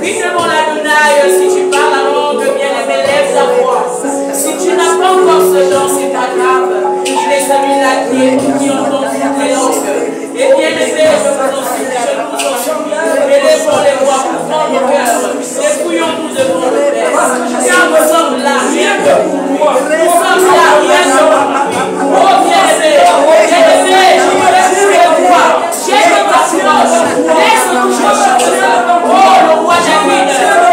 Oui, demande à Adonai, si tu parles la langue, bien-aimé, lève ta voix. Si tu n'as pas encore ce genre, c'est pas grave. Il est celui-là qui entend toutes les langues. Et bien-aimé, je vous en supplie, élevons les voix pour prendre nos cœurs. Dépouillons-nous devant le Père. Car nous sommes là, rien que pour moi. Nous sommes là, rien que pour lui. Oh bien-aimé, bien-aimé, je me laisse les voix. J'ai de ta force. Laisse tout changer. Oh, le roi David,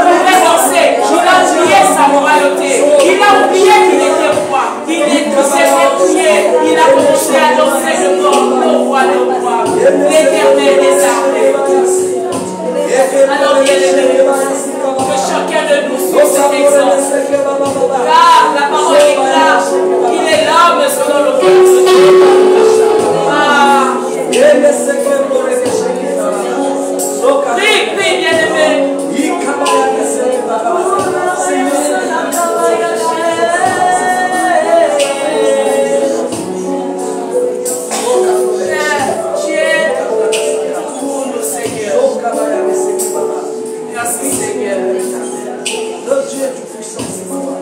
pouvait danser. Il a oublié sa royauté. Il a oublié qu'il était roi. Il s'est dépouillé. Il a commencé à danser devant le roi de roi, l'Éternel des armées. Alors, bien-aimé, que chacun de nous suive cet exemple. Car la parole déclare qu'il est l'homme selon le cœur de Dieu. Ah, prie, bien-aimé. Merci Seigneur. Le Dieu tout-puissant, c'est toi.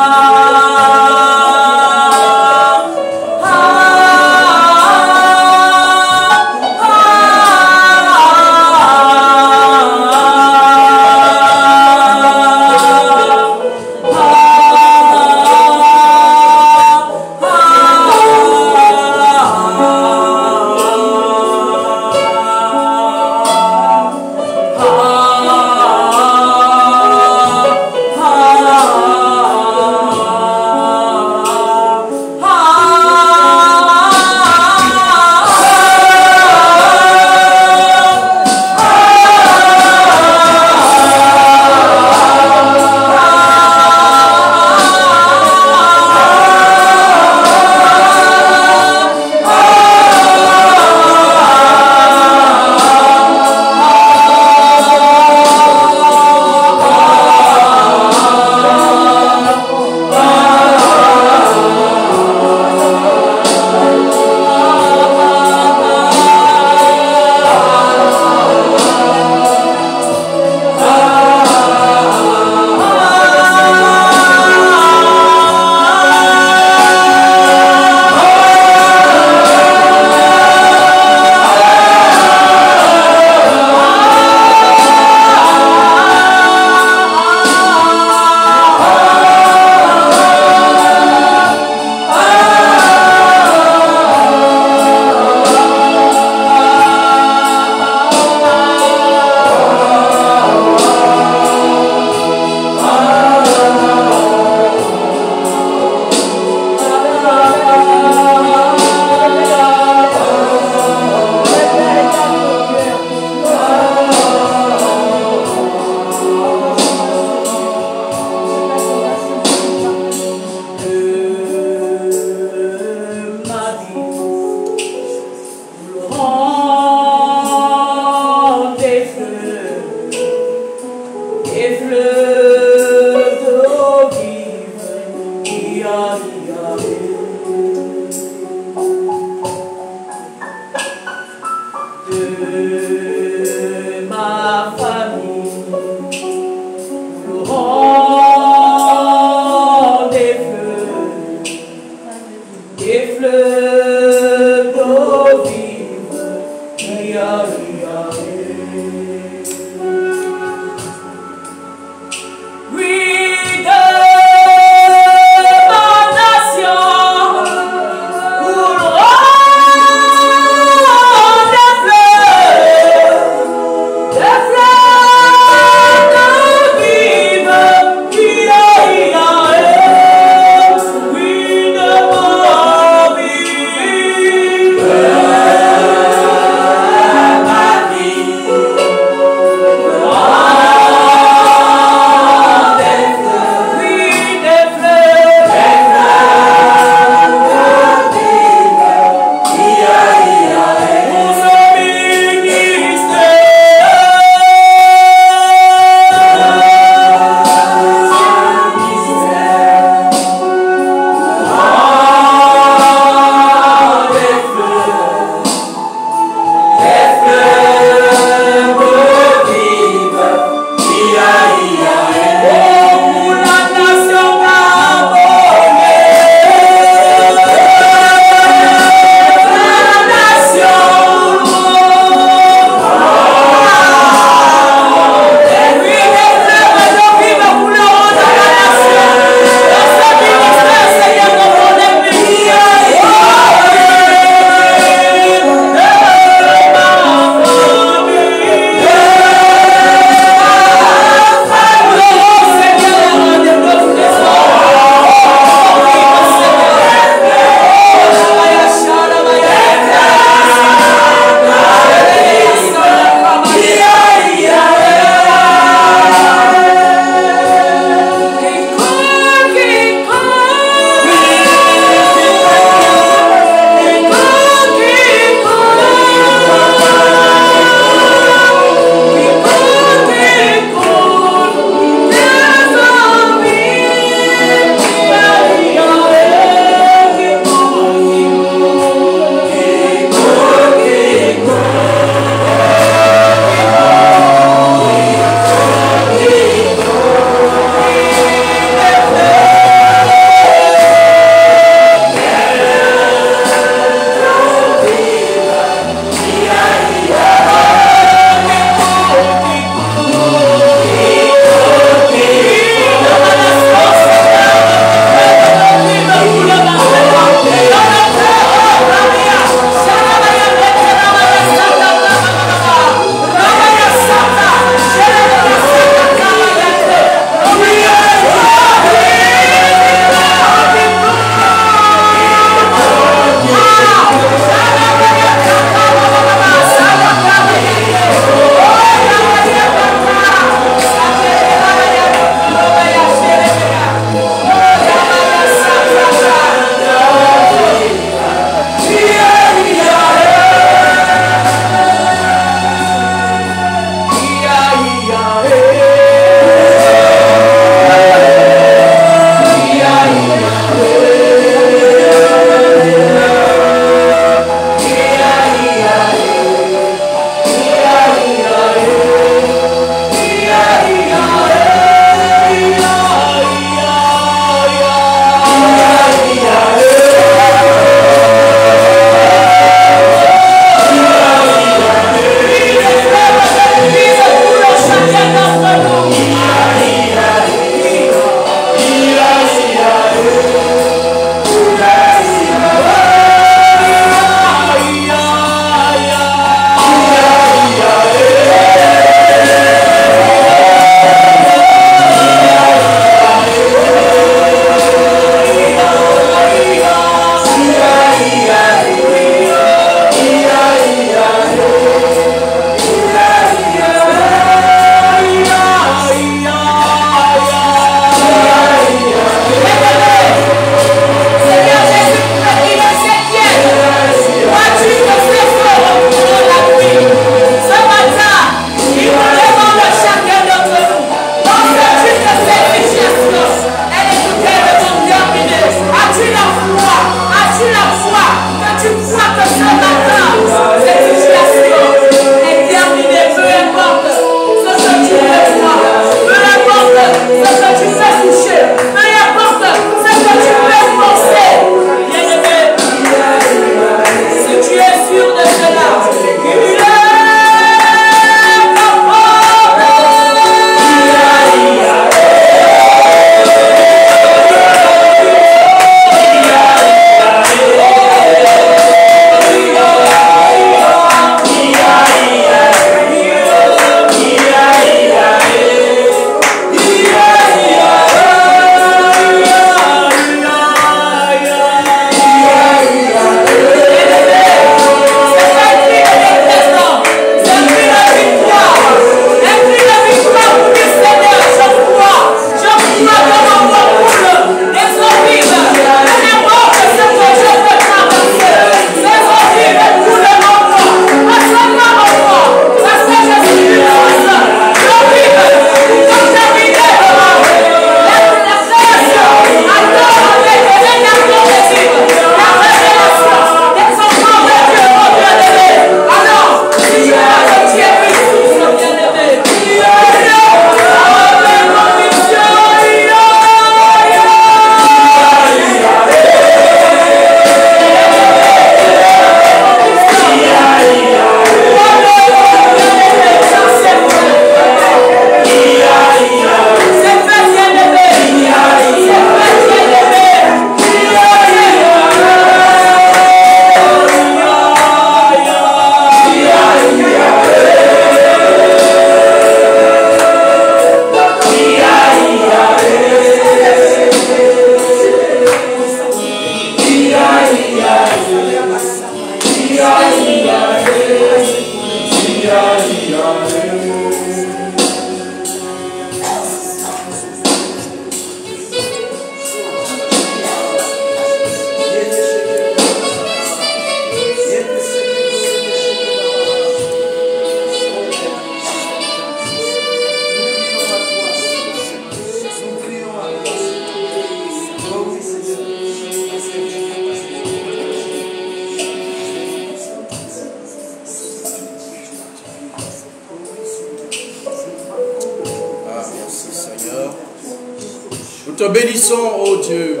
Nous te bénissons, ô Dieu.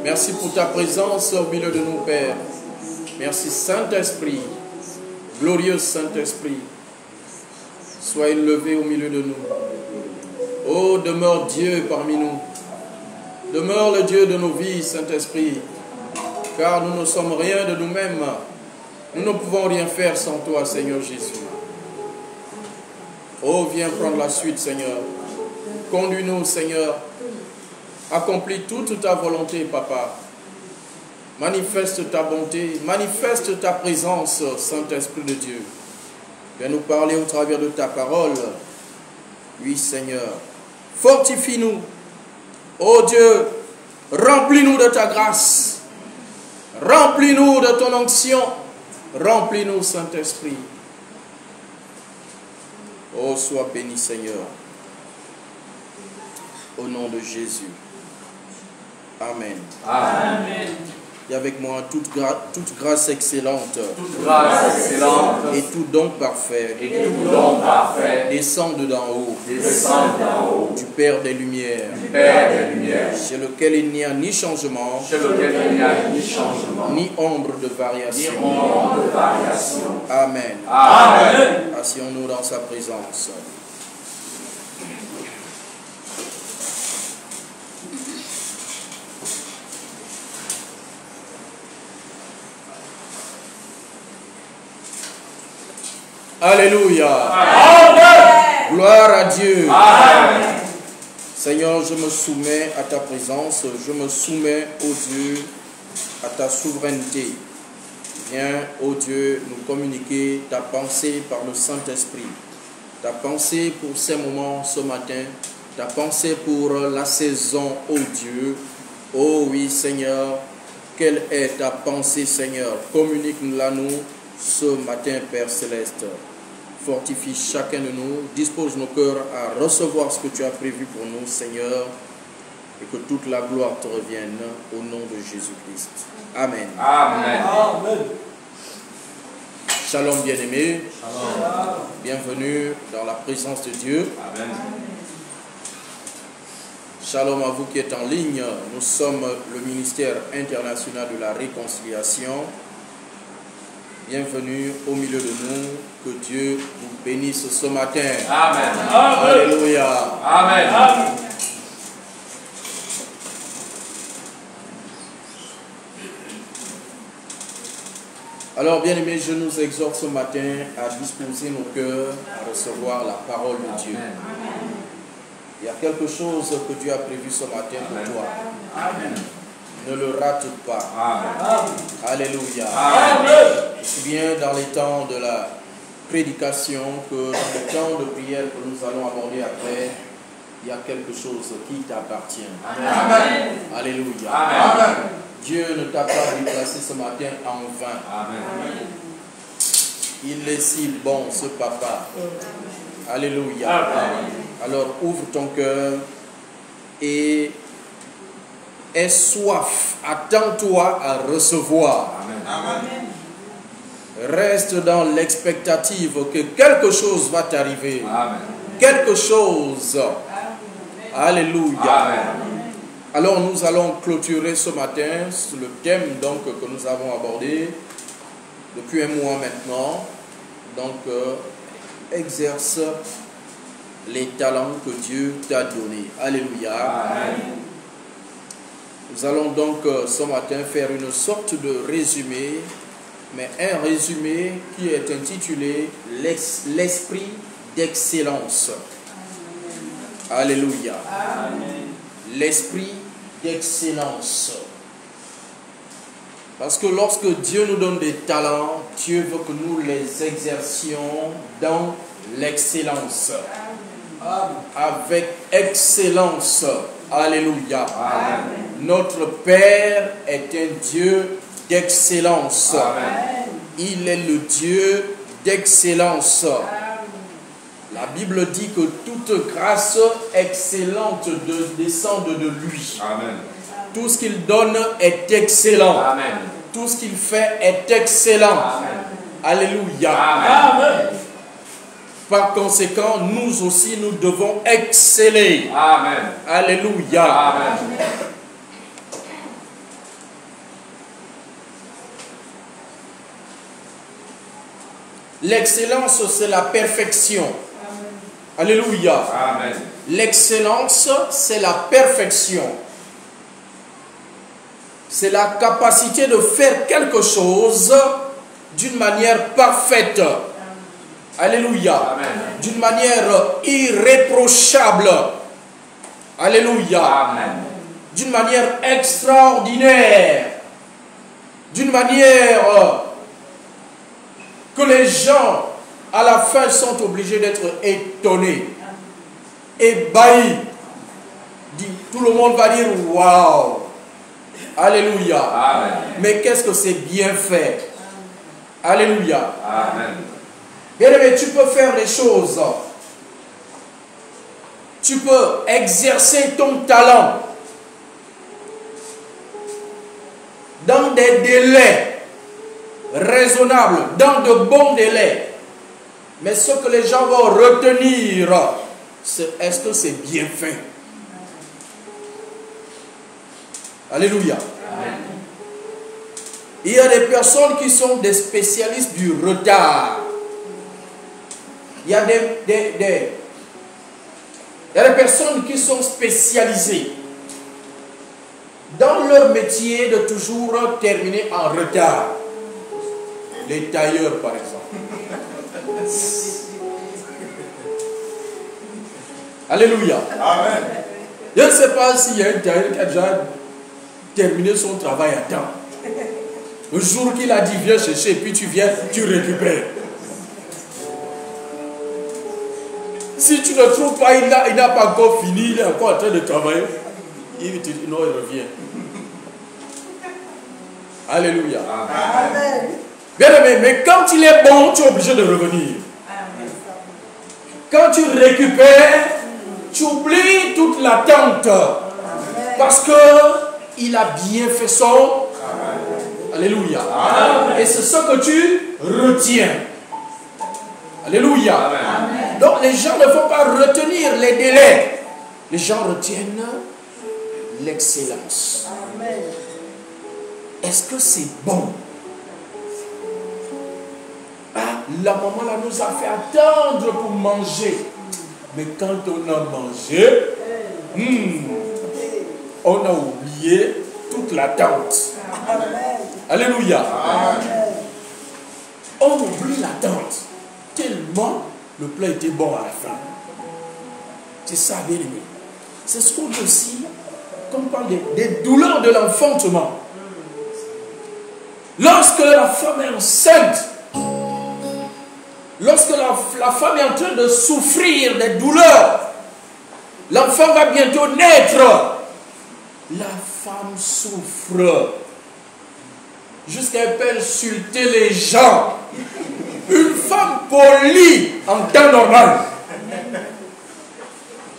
Merci pour ta présence au milieu de nous, Père. Merci, Saint-Esprit. Glorieux Saint-Esprit. Sois élevé au milieu de nous. Oh, demeure Dieu parmi nous. Demeure le Dieu de nos vies, Saint-Esprit. Car nous ne sommes rien de nous-mêmes. Nous ne pouvons rien faire sans toi, Seigneur Jésus. Oh, viens prendre la suite, Seigneur. Conduis-nous, Seigneur. Accomplis toute ta volonté, Papa. Manifeste ta bonté, manifeste ta présence, Saint-Esprit de Dieu. Viens nous parler au travers de ta parole. Oui, Seigneur. Fortifie-nous. Oh Dieu, remplis-nous de ta grâce. Remplis-nous de ton onction. Remplis-nous, Saint-Esprit. Oh, sois béni, Seigneur. Au nom de Jésus. Amen. Amen. Et avec moi, toute grâce excellente. Toute grâce excellente. Et tout don parfait. Et tout don parfait. Descende d'en haut. Descende d'en haut. Du Père des Lumières. Du Père des Lumières. Chez lequel il n'y a ni changement. Chez lequel il n'y a ni changement. Ni ombre de variation. Ni ombre de variation. Amen. Amen. Asseyons-nous dans sa présence. Alléluia. Amen. Gloire à Dieu. Amen. Seigneur, je me soumets à ta présence, je me soumets, ô Dieu, à ta souveraineté. Viens, ô Dieu, nous communiquer ta pensée par le Saint-Esprit. Ta pensée pour ces moments ce matin, ta pensée pour la saison, ô Dieu. Oh oui, Seigneur, quelle est ta pensée, Seigneur? Communique-la nous ce matin, Père Céleste. Fortifie chacun de nous, dispose nos cœurs à recevoir ce que tu as prévu pour nous, Seigneur, et que toute la gloire te revienne au nom de Jésus-Christ. Amen. Amen. Shalom, bien-aimés. Bienvenue dans la présence de Dieu. Amen. Shalom à vous qui êtes en ligne. Nous sommes le ministère international de la réconciliation. Bienvenue au milieu de nous. Que Dieu vous bénisse ce matin. Amen. Alléluia. Amen. Alors, bien-aimés, je nous exhorte ce matin à disposer nos cœurs à recevoir la parole de Dieu. Il y a quelque chose que Dieu a prévu ce matin pour toi. Amen. Ne le rate pas. Amen. Alléluia. Amen. Aussi bien dans les temps de la prédication que dans le temps de prière que nous allons aborder après, il y a quelque chose qui t'appartient. Amen. Alléluia. Amen. Dieu ne t'a pas déplacé ce matin en vain. Amen. Il est si bon, ce papa. Alléluia. Amen. Alors ouvre ton cœur et aie soif. Attends-toi à recevoir. Amen. Reste dans l'expectative que quelque chose va t'arriver. Amen. Quelque chose. Alléluia. Amen. Alors nous allons clôturer ce matin sur le thème donc, que nous avons abordé depuis un mois maintenant. Donc, exerce les talents que Dieu t'a donnés. Alléluia. Amen. Nous allons donc ce matin faire une sorte de résumé, mais un résumé qui est intitulé l'esprit d'excellence. Alléluia. L'esprit d'excellence. Parce que lorsque Dieu nous donne des talents, Dieu veut que nous les exercions dans l'excellence. Avec excellence. Alléluia. Amen. Notre Père est un Dieu d'excellence. Amen. Il est le Dieu d'excellence. La Bible dit que toute grâce excellente descend de lui. Amen. Tout ce qu'il donne est excellent. Amen. Tout ce qu'il fait est excellent. Amen. Alléluia. Amen. Par conséquent, nous aussi, nous devons exceller. Amen. Alléluia. Amen. L'excellence, c'est la perfection. Alléluia. Amen. L'excellence, c'est la perfection. C'est la capacité de faire quelque chose d'une manière parfaite. Alléluia. D'une manière irréprochable. Alléluia. Amen. D'une manière extraordinaire. D'une manière que les gens à la fin sont obligés d'être étonnés, ébahis. Tout le monde va dire waouh. Alléluia. Amen. Mais qu'est-ce que c'est bien fait. Alléluia. Amen. Bien-aimé, tu peux faire des choses. Tu peux exercer ton talent dans des délais raisonnables, dans de bons délais. Mais ce que les gens vont retenir, c'est est-ce que c'est bien fait. Alléluia. Amen. Il y a des personnes qui sont des spécialistes du retard. Il y a des personnes qui sont spécialisées dans leur métier de toujours terminer en retard. Les tailleurs, par exemple. Alléluia. Amen. Je ne sais pas s'il y a un tailleur qui a déjà terminé son travail à temps. Le jour qu'il a dit viens chercher, puis tu viens, tu récupères. Si tu ne trouves pas, il n'a pas encore fini, il est encore en train de travailler. Il te dit non, il revient. Alléluia. Amen. Bien aimé, mais quand il est bon, tu es obligé de revenir. Quand tu récupères, tu oublies toute l'attente. Parce que il a bien fait son. Alléluia. Amen. Et c'est ce que tu retiens. Alléluia. Amen. Donc les gens ne vont pas retenir les délais. Les gens retiennent l'excellence. Est-ce que c'est bon? Ah, la maman là nous a fait attendre pour manger. Mais quand on a mangé, on a oublié toute l'attente. Alléluia. Amen. On oublie l'attente. Tellement le plat était bon à la fin. C'est ça, bien aimé. C'est ce qu'on dit aussi quand on parle des douleurs de l'enfantement. Lorsque la femme est enceinte, lorsque la femme est en train de souffrir des douleurs, l'enfant va bientôt naître. La femme souffre jusqu'à elle peut insulter les gens. Une femme polie en temps normal,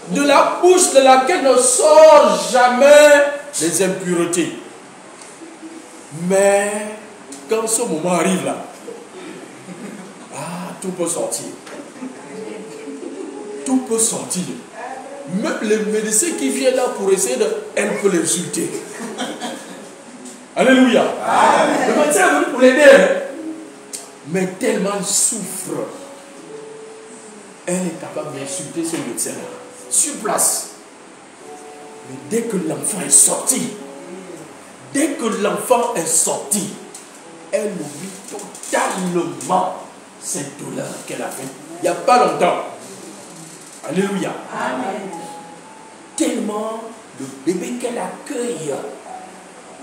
de la bouche de laquelle ne sort jamais les impuretés. Mais quand ce moment arrive là, tout peut sortir. Tout peut sortir. Même les médecins qui viennent là pour essayer de... Elle peut l'insulter. Alléluia. Amen. Le médecin est venu pour l'aider. Mais tellement elle souffre. Elle est capable d'insulter ce médecin-là. Sur place. Mais dès que l'enfant est sorti, elle oublie totalement cette douleur qu'elle a fait il n'y a pas longtemps. Alléluia. Amen. Tellement le bébé qu'elle accueille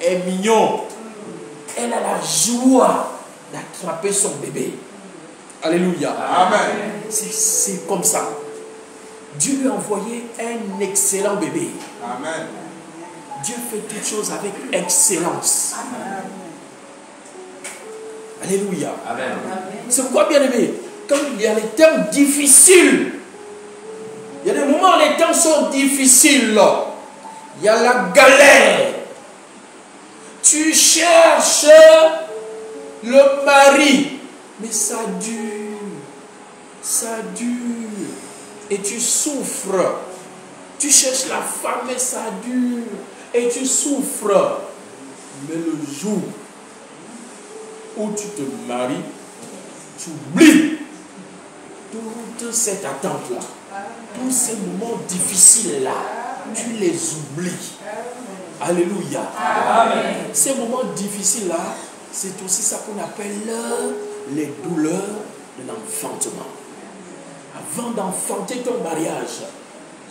est mignon. Elle a la joie d'attraper son bébé. Alléluia. Amen. C'est comme ça. Dieu lui a envoyé un excellent bébé. Amen. Dieu fait toutes choses avec excellence. Amen. Alléluia. Amen. C'est pourquoi, bien aimé, quand il y a des temps difficiles, il y a des moments où les temps sont difficiles. Il y a la galère. Tu cherches le mari, mais ça dure. ça dure. Et tu souffres. Tu cherches la femme et ça dure. Et tu souffres. Mais le jour où tu te maries, tu oublies toute cette attente-là. Tous ces moments difficiles-là, tu les oublies. Alléluia. Amen. Ces moments difficiles-là, c'est aussi ça qu'on appelle les douleurs de l'enfantement. Avant d'enfanter ton mariage,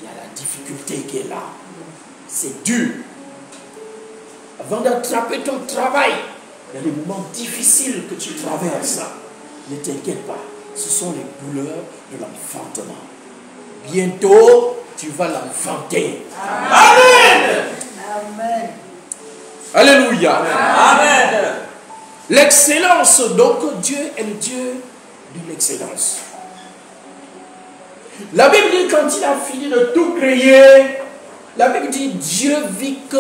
il y a la difficulté qui est là. C'est dur. Avant d'attraper ton travail, il y a des moments difficiles que tu traverses. Ne t'inquiète pas, ce sont les douleurs de l'enfantement. Bientôt, tu vas l'enfanter. Amen. Amen. Alléluia. Amen. L'excellence, donc Dieu est le Dieu de l'excellence. La Bible dit quand il a fini de tout créer, la Bible dit Dieu vit que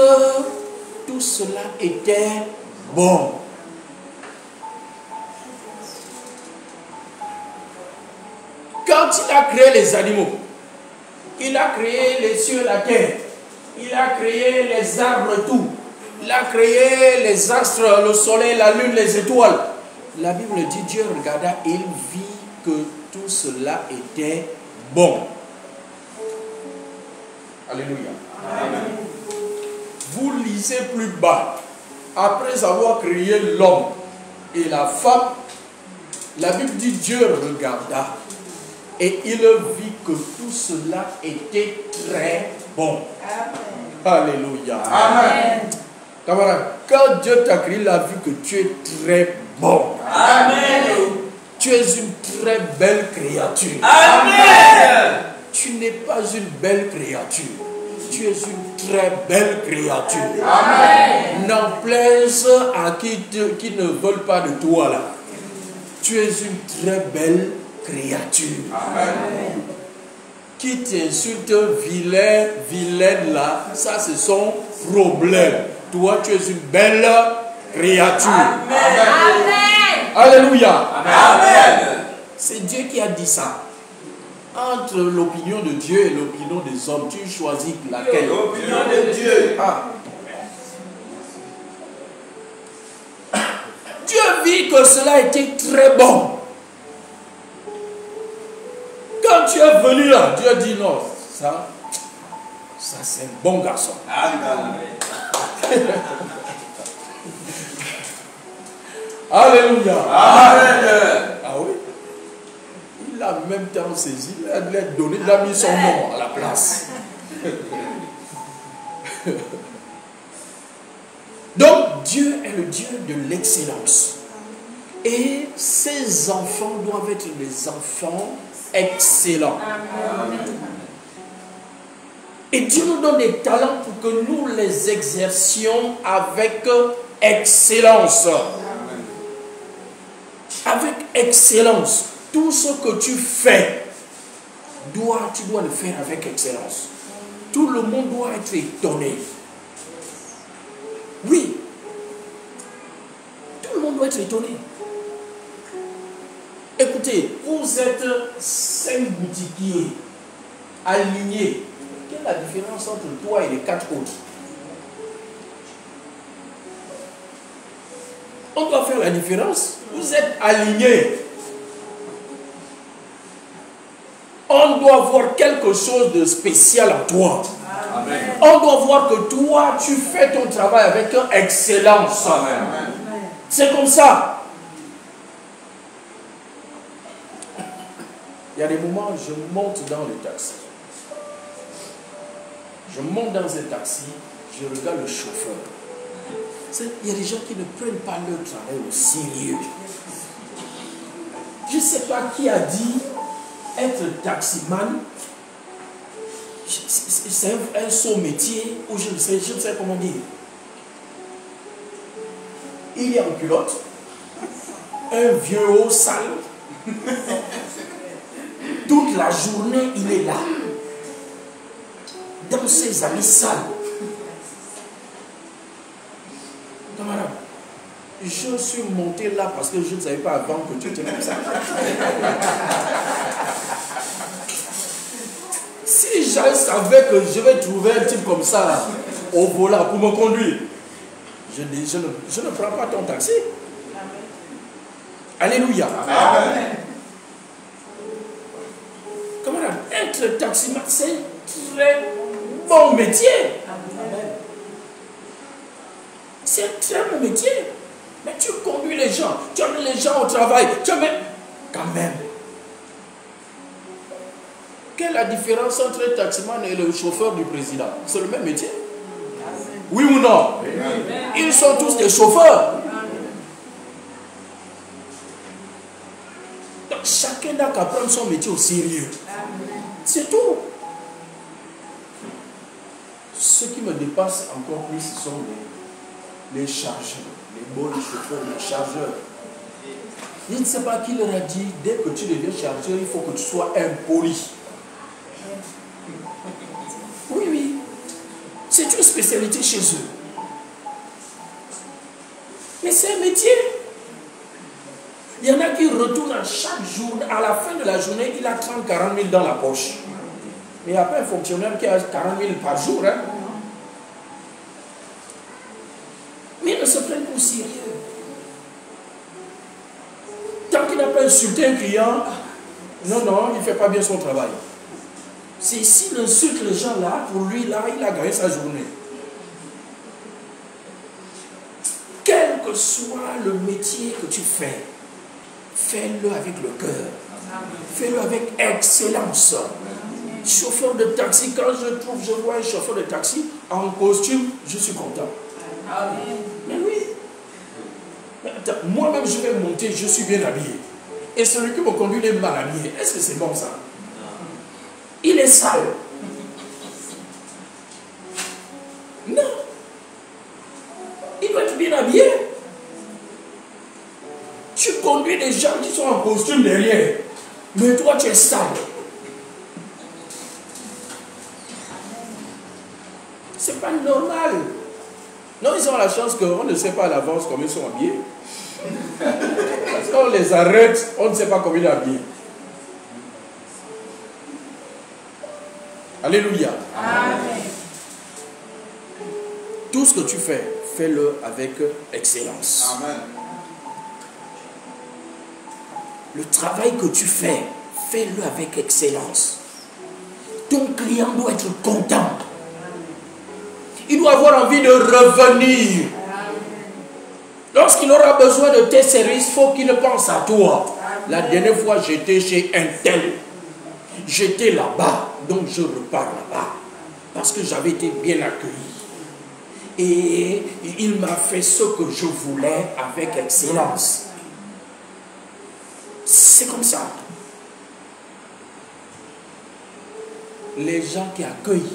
tout cela était bon. Quand il a créé les animaux, il a créé les cieux et la terre, il a créé les arbres, tout. Il a créé les astres, le soleil, la lune, les étoiles. La Bible dit, Dieu regarda et il vit que tout cela était bon. Alléluia. Amen. Vous lisez plus bas. Après avoir créé l'homme et la femme, la Bible dit, Dieu regarda et il vit que tout cela était très bon. Amen. Alléluia. Amen. Camarade, quand Dieu t'a créé, il a vu que tu es très bon. Amen. Tu es une très belle créature. Amen. Tu n'es pas une belle créature. Tu es une très belle créature. Amen. N'en plaise à qui ne veulent pas de toi là. Tu es une très belle créature. Amen. Qui t'insulte vilaine là, ça c'est son problème. Toi, tu es une belle créature. Amen. Amen. Alléluia. Amen. C'est Dieu qui a dit ça. Entre l'opinion de Dieu et l'opinion des hommes, tu choisis laquelle? L'opinion de Dieu. Ah. Dieu vit que cela était très bon. Quand tu es venu là, Dieu dit non, ça c'est un bon garçon. Amen. Alléluia. Amen. Ah oui. Il a même temps saisi, il a donné, il a mis son nom à la place. Donc Dieu est le Dieu de l'excellence. Et ses enfants doivent être des enfants excellents. Amen. Et Dieu nous donne des talents pour que nous les exercions avec excellence. Amen. Avec excellence. Tout ce que tu fais, tu dois le faire avec excellence. Tout le monde doit être étonné. Oui. Tout le monde doit être étonné. Écoutez, vous êtes 5 boutiquiers alignés. Quelle est la différence entre toi et les 4 autres? On doit faire la différence. Vous êtes alignés. On doit voir quelque chose de spécial en toi. Amen. On doit voir que toi, tu fais ton travail avec excellence. Amen. C'est comme ça. Il y a des moments, je monte dans le taxi. Je monte dans un taxi, je regarde le chauffeur. Il y a des gens qui ne prennent pas leur travail au sérieux. Je ne sais pas qui a dit être taximan, c'est un saut métier, ou je ne sais comment dire. Il est en culotte, un vieux haut sale. Toute la journée, il est là. Dans ses amis sales. Camarade, je suis monté là parce que je ne savais pas avant que tu étais comme ça. Si je savais que je vais trouver un type comme ça au volant pour me conduire, je ne prends pas ton taxi. Alléluia. Amen. Camarade, être taximan, c'est un très bon métier. C'est un très bon métier. Mais tu conduis les gens, tu amènes les gens au travail, tu amènes... Quand même. Quelle est la différence entre un taximan et le chauffeur du président? C'est le même métier. Oui ou non? Ils sont tous des chauffeurs. Donc chacun n'a qu'à prendre son métier au sérieux. C'est tout. Ce qui me dépasse encore plus, ce sont les chargeurs, les bons chauffeurs, les chargeurs. Je ne sais pas qui leur a dit, dès que tu deviens chargeur, il faut que tu sois impoli. Oui, oui. C'est une spécialité chez eux. Mais c'est un métier. Il y en a qui retournent à chaque jour, à la fin de la journée, il a 30-40 000 dans la poche. Mais il n'y a pas un fonctionnaire qui a 40 000 par jour. Hein? Mais ils ne se prennent pas au sérieux. Tant qu'il n'a pas insulté un client, non, il ne fait pas bien son travail. C'est s'il insulte les gens là, pour lui là, il a gagné sa journée. Quel que soit le métier que tu fais, fais-le avec le cœur. Fais-le avec excellence. Chauffeur de taxi, quand je vois un chauffeur de taxi en costume, je suis content. Mais oui. Moi-même, je vais monter, je suis bien habillé. Et celui qui me conduit est mal habillé. Est-ce que c'est bon ça? Il est sale. Non. Il doit être bien habillé. Tu conduis des gens qui sont en costume derrière. Mais toi, tu es sale. C'est pas normal. Non, ils ont la chance qu'on ne sait pas à l'avance comment ils sont habillés. Parce qu'on les arrête, on ne sait pas comment ils sont habillés. Alléluia. Amen. Tout ce que tu fais, fais-le avec excellence. Amen. Le travail que tu fais, fais-le avec excellence. Ton client doit être content. Il doit avoir envie de revenir. Lorsqu'il aura besoin de tes services, il faut qu'il pense à toi. La dernière fois, j'étais chez un tel. J'étais là-bas, donc je repars là-bas. Parce que j'avais été bien accueilli. Et il m'a fait ce que je voulais avec excellence. C'est comme ça. Les gens qui accueillent,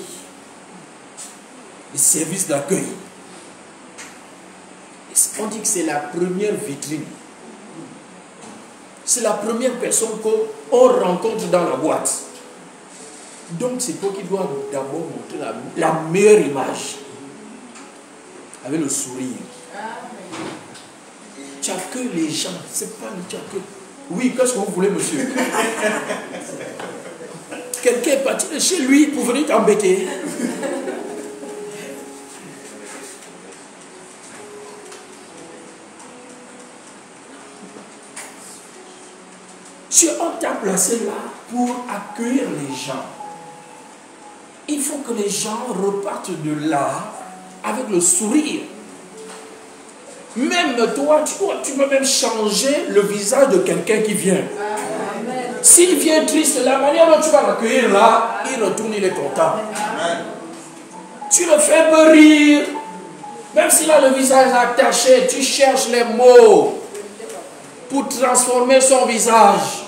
les services d'accueil, on dit que c'est la première vitrine. C'est la première personne qu'on rencontre dans la boîte. Donc c'est toi qui dois d'abord montrer la meilleure image. Avec le sourire. Tu accueilles les gens. C'est pas le tu accueilles. Oui, qu'est-ce que vous voulez, monsieur? Quelqu'un est parti de chez lui pour venir t'embêter. On t'a placé là pour accueillir les gens. Il faut que les gens repartent de là avec le sourire. Même toi, tu peux même changer le visage de quelqu'un qui vient. S'il vient triste, la manière dont tu vas l'accueillir là, il retourne, il est content. Amen. Tu le fais peu rire. Même s'il a le visage attaché, tu cherches les mots pour transformer son visage.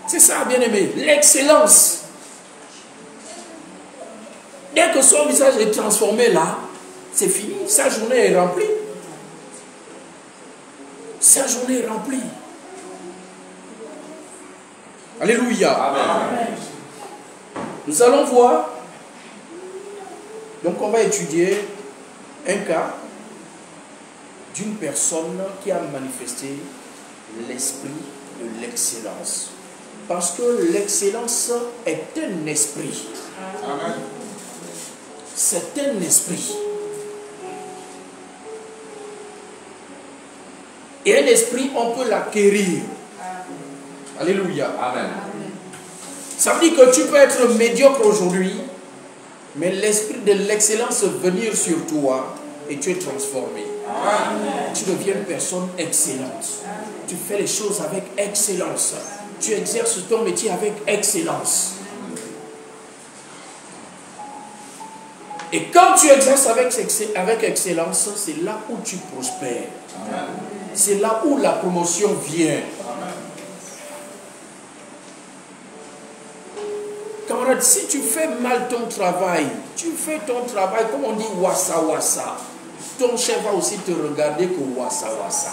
C'est ça, bien-aimé, l'excellence. Dès que son visage est transformé là, c'est fini, sa journée est remplie. Sa journée est remplie. Alléluia. Amen. Nous allons voir. Donc on va étudier un cas d'une personne qui a manifesté l'esprit de l'excellence. Parce que l'excellence est un esprit. Amen. C'est un esprit. Et un esprit, on peut l'acquérir. Alléluia. Amen. Ça veut dire que tu peux être médiocre aujourd'hui, mais l'esprit de l'excellence venir sur toi et tu es transformé. Amen. Tu deviens une personne excellente. Tu fais les choses avec excellence. Tu exerces ton métier avec excellence. Et quand tu exerces avec excellence, c'est là où tu prospères. C'est là où la promotion vient. Camarade, si tu fais mal ton travail, tu fais ton travail, comme on dit, wassa wassa. Ton chef va aussi te regarder que wassa wassa.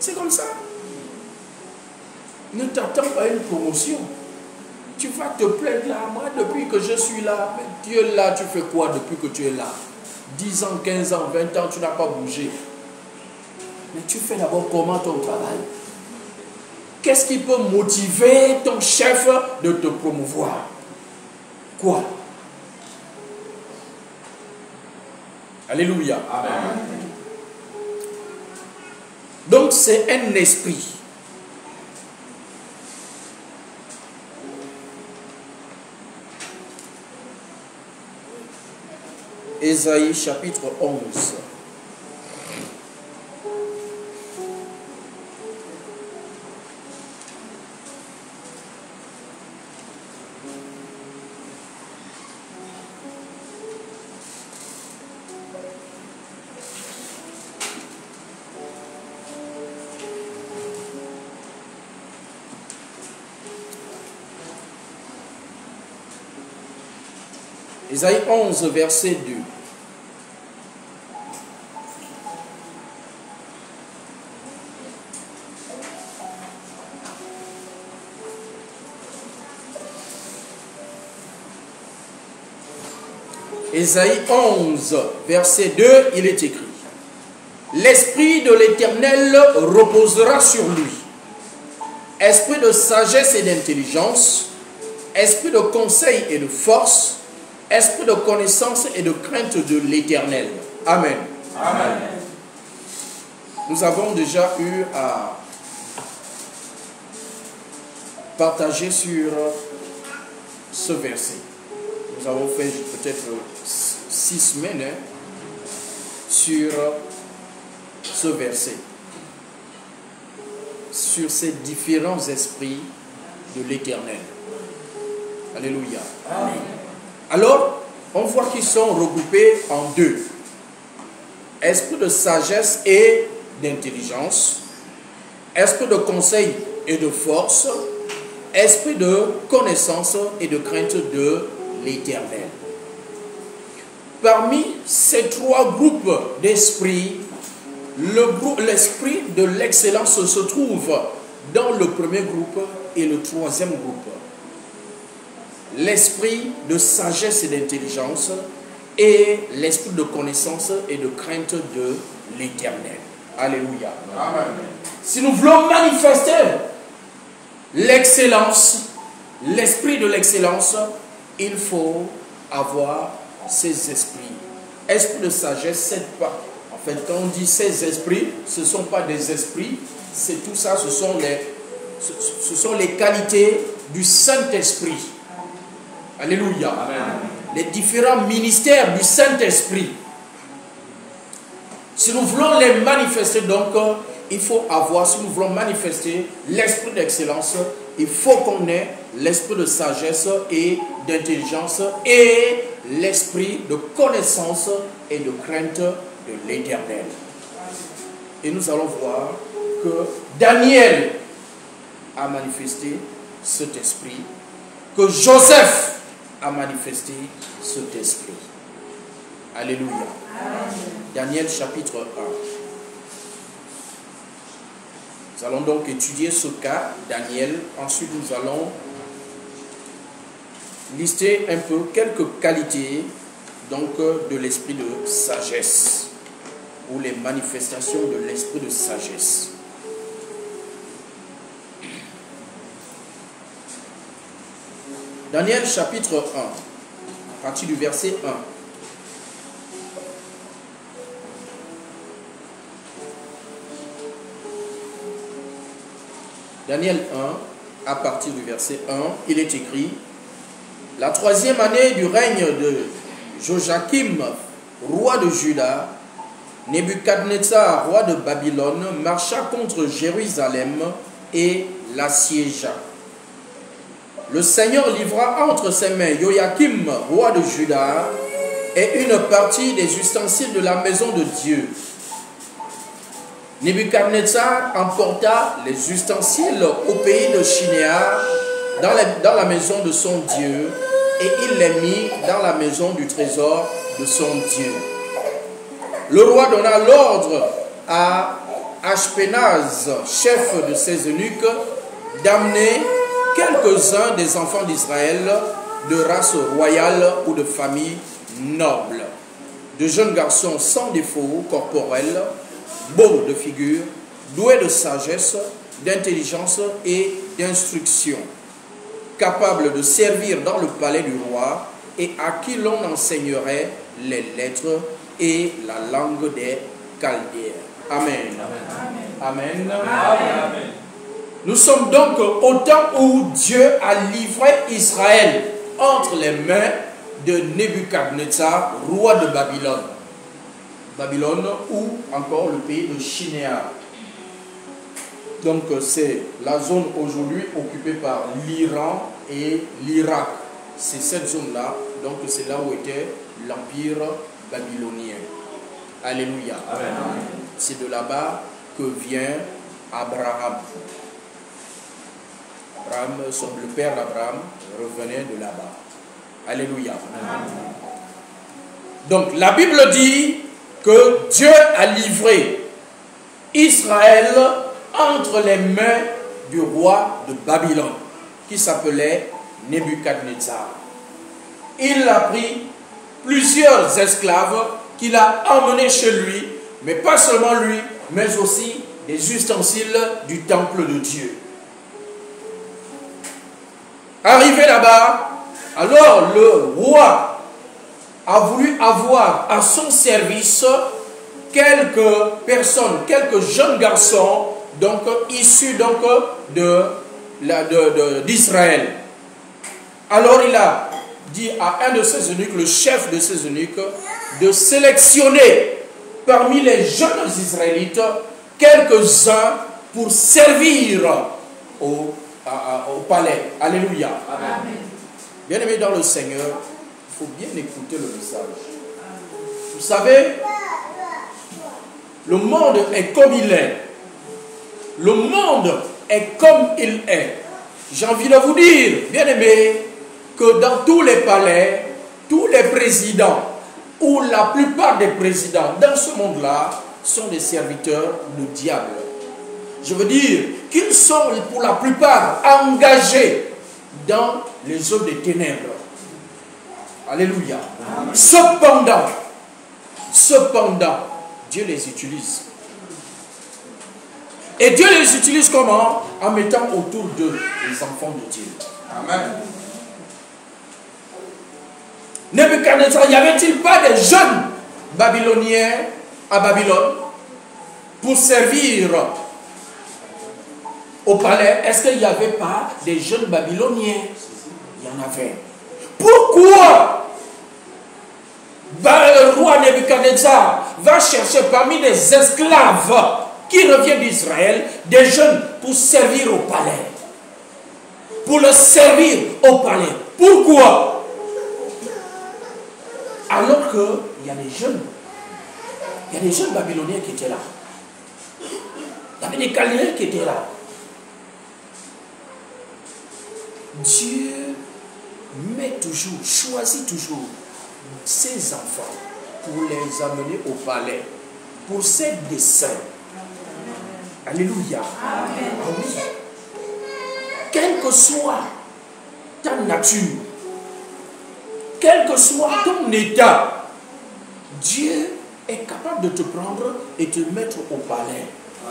C'est comme ça. Ne t'attends pas à une promotion. Tu vas te plaindre là. Moi, depuis que je suis là, mais tu es là, tu fais quoi depuis que tu es là? 10 ans, 15 ans, 20 ans, tu n'as pas bougé. Mais tu fais d'abord comment ton travail? Qu'est-ce qui peut motiver ton chef de te promouvoir? Quoi? Alléluia. Amen. Donc c'est un esprit. Ésaïe chapitre 11. Ésaïe 11, verset 2. Ésaïe 11, verset 2, il est écrit: l'Esprit de l'Éternel reposera sur lui. Esprit de sagesse et d'intelligence, esprit de conseil et de force, esprit de connaissance et de crainte de l'Éternel. Amen. Amen. Nous avons déjà eu à partager sur ce verset. Nous avons fait peut-être 6 semaines sur ce verset, sur ces différents esprits de l'Éternel. Alléluia. Amen. Alors, on voit qu'ils sont regroupés en deux. Esprit de sagesse et d'intelligence, esprit de conseil et de force, esprit de connaissance et de crainte de l'Éternel. Parmi ces 3 groupes d'esprits, l'esprit de l'excellence se trouve dans le premier groupe et le 3e groupe. L'esprit de sagesse et d'intelligence et l'esprit de connaissance et de crainte de l'Éternel. Alléluia. Amen. Si nous voulons manifester l'excellence, l'esprit de l'excellence, il faut avoir ces esprits. Esprit de sagesse, c'est pas. En fait, quand on dit ces esprits, ce ne sont pas des esprits, c'est tout ça, ce sont les qualités du Saint-Esprit. Alléluia. Amen. Les différents ministères du Saint-Esprit. Si nous voulons les manifester, donc, il faut avoir, si nous voulons manifester l'esprit d'excellence, il faut qu'on ait l'esprit de sagesse et d'intelligence et l'esprit de connaissance et de crainte de l'Éternel. Et nous allons voir que Daniel a manifesté cet esprit, que Joseph a manifesté cet esprit. Alléluia. Amen. Daniel chapitre 1. Nous allons donc étudier ce cas, Daniel. Ensuite, nous allons lister un peu quelques qualités donc, de l'esprit de sagesse. ou les manifestations de l'esprit de sagesse. Daniel chapitre 1, à partir du verset 1. Daniel 1, à partir du verset 1, il est écrit: la 3e année du règne de Joachim, roi de Juda, Nebuchadnezzar, roi de Babylone, marcha contre Jérusalem et l'assiégea. Le Seigneur livra entre ses mains Joachim, roi de Juda, et une partie des ustensiles de la maison de Dieu. Nebuchadnezzar emporta les ustensiles au pays de Shinéar, dans la maison de son Dieu, et il les mit dans la maison du trésor de son Dieu. Le roi donna l'ordre à Ashpenaz, chef de ses eunuques, d'amener quelques-uns des enfants d'Israël de race royale ou de famille noble, de jeunes garçons sans défaut corporel, beaux de figure, doués de sagesse, d'intelligence et d'instruction, capables de servir dans le palais du roi et à qui l'on enseignerait les lettres et la langue des Chaldéens. Amen. Amen. Amen. Amen. Nous sommes donc au temps où Dieu a livré Israël entre les mains de Nebuchadnezzar, roi de Babylone. Babylone ou encore le pays de Shinéar. Donc c'est la zone aujourd'hui occupée par l'Iran et l'Irak. C'est cette zone-là, donc c'est là où était l'empire babylonien. Alléluia. Amen. C'est de là-bas que vient Abraham. Abraham, le père d'Abraham, revenait de là-bas. Alléluia. Amen. Donc la Bible dit que Dieu a livré Israël entre les mains du roi de Babylone, qui s'appelait Nebuchadnezzar. Il a pris plusieurs esclaves qu'il a emmenés chez lui, mais pas seulement lui, mais aussi des ustensiles du temple de Dieu. Arrivé là-bas, alors le roi a voulu avoir à son service quelques personnes, quelques jeunes garçons, donc issus donc d'Israël. Alors il a dit à un de ses eunuques, le chef de ses eunuques, de sélectionner parmi les jeunes Israélites quelques-uns pour servir au palais. Alléluia. Amen. Bien-aimés dans le Seigneur, il faut bien écouter le message. Vous savez, le monde est comme il est. Le monde est comme il est. J'ai envie de vous dire, bien-aimés, que dans tous les palais, tous les présidents, ou la plupart des présidents dans ce monde-là, sont des serviteurs du diable. Je veux dire qu'ils sont pour la plupart engagés dans les œuvres des ténèbres. Alléluia. Amen. Cependant, Dieu les utilise. Et Dieu les utilise comment? En mettant autour d'eux les enfants de Dieu. Amen. Nebuchadnezzar, y avait-il pas des jeunes babyloniens à Babylone pour servir au palais? Est-ce qu'il n'y avait pas des jeunes babyloniens? Il y en avait. Pourquoi le roi Nebuchadnezzar va chercher parmi les esclaves qui reviennent d'Israël des jeunes pour servir au palais? Pour le servir au palais. Pourquoi? Alors qu'il y a des jeunes, babyloniens qui étaient là. Il y avait des Chaldéens qui étaient là. Dieu choisit toujours ses enfants pour les amener au palais, pour ses desseins. Alléluia. Amen. Oui. Quelle que soit ta nature, quel que soit ton état, Dieu est capable de te prendre et te mettre au palais.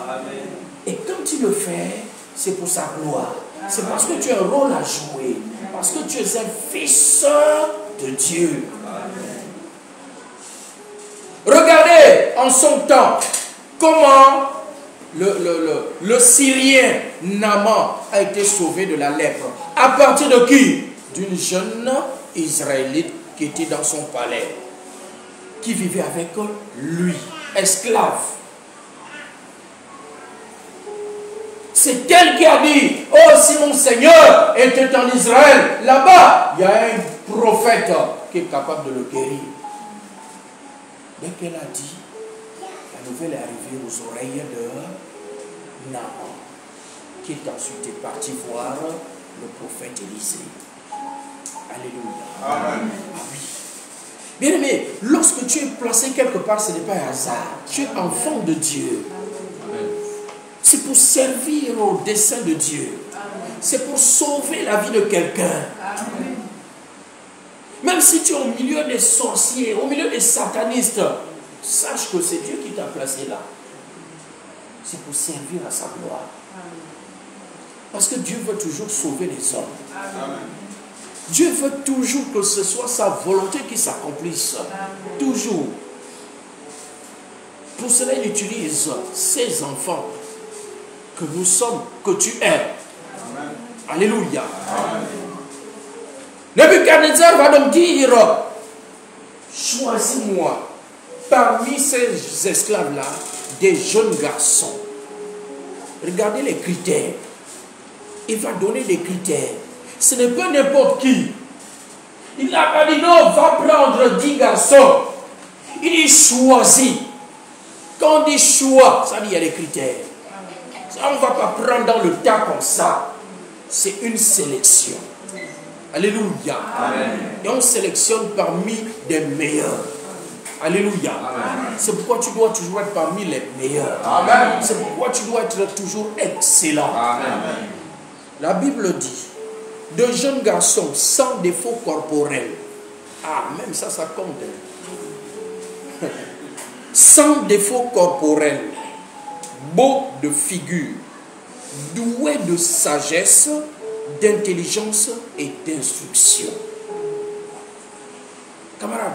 Amen. Et quand tu le fais, c'est pour sa gloire. C'est parce que tu as un rôle à jouer. Parce que tu es un fils de Dieu. Amen. Regardez en son temps comment le Syrien Naaman a été sauvé de la lèpre. À partir de qui? D'une jeune Israélite qui était dans son palais, qui vivait avec lui, esclave. C'est elle qui a dit, oh si mon Seigneur était en Israël, là-bas, il y a un prophète qui est capable de le guérir. Dès qu'elle a dit, la nouvelle est arrivée aux oreilles de Naaman, qui est ensuite parti voir le prophète Élisée. Alléluia. Amen. Ah oui. Bien aimé, lorsque tu es placé quelque part, ce n'est pas un hasard. Tu es enfant de Dieu. C'est pour servir au dessein de Dieu. C'est pour sauver la vie de quelqu'un. Même si tu es au milieu des sorciers, au milieu des satanistes, sache que c'est Dieu qui t'a placé là. C'est pour servir à sa gloire. Parce que Dieu veut toujours sauver les hommes. Amen. Dieu veut toujours que ce soit sa volonté qui s'accomplisse. Toujours. Pour cela, il utilise ses enfants que nous sommes, que tu es. Amen. Alléluia. Nebuchadnezzar va donc dire, choisis-moi parmi ces esclaves-là des jeunes garçons. Regardez les critères. Il va donner des critères. Ce n'est pas n'importe qui. Il n'a pas dit non, va prendre 10 garçons. Il dit choisis. Quand on dit choix, ça dit il y a des critères. Ça, on ne va pas prendre dans le tas comme ça. C'est une sélection. Alléluia. Amen. Et on sélectionne parmi des meilleurs. Alléluia. C'est pourquoi tu dois toujours être parmi les meilleurs. Amen. C'est pourquoi tu dois être toujours excellent. Amen. La Bible dit, de jeunes garçons sans défaut corporel. Ah, même ça compte. Sans défaut corporel, beau de figure, doué de sagesse, d'intelligence et d'instruction. Camarade,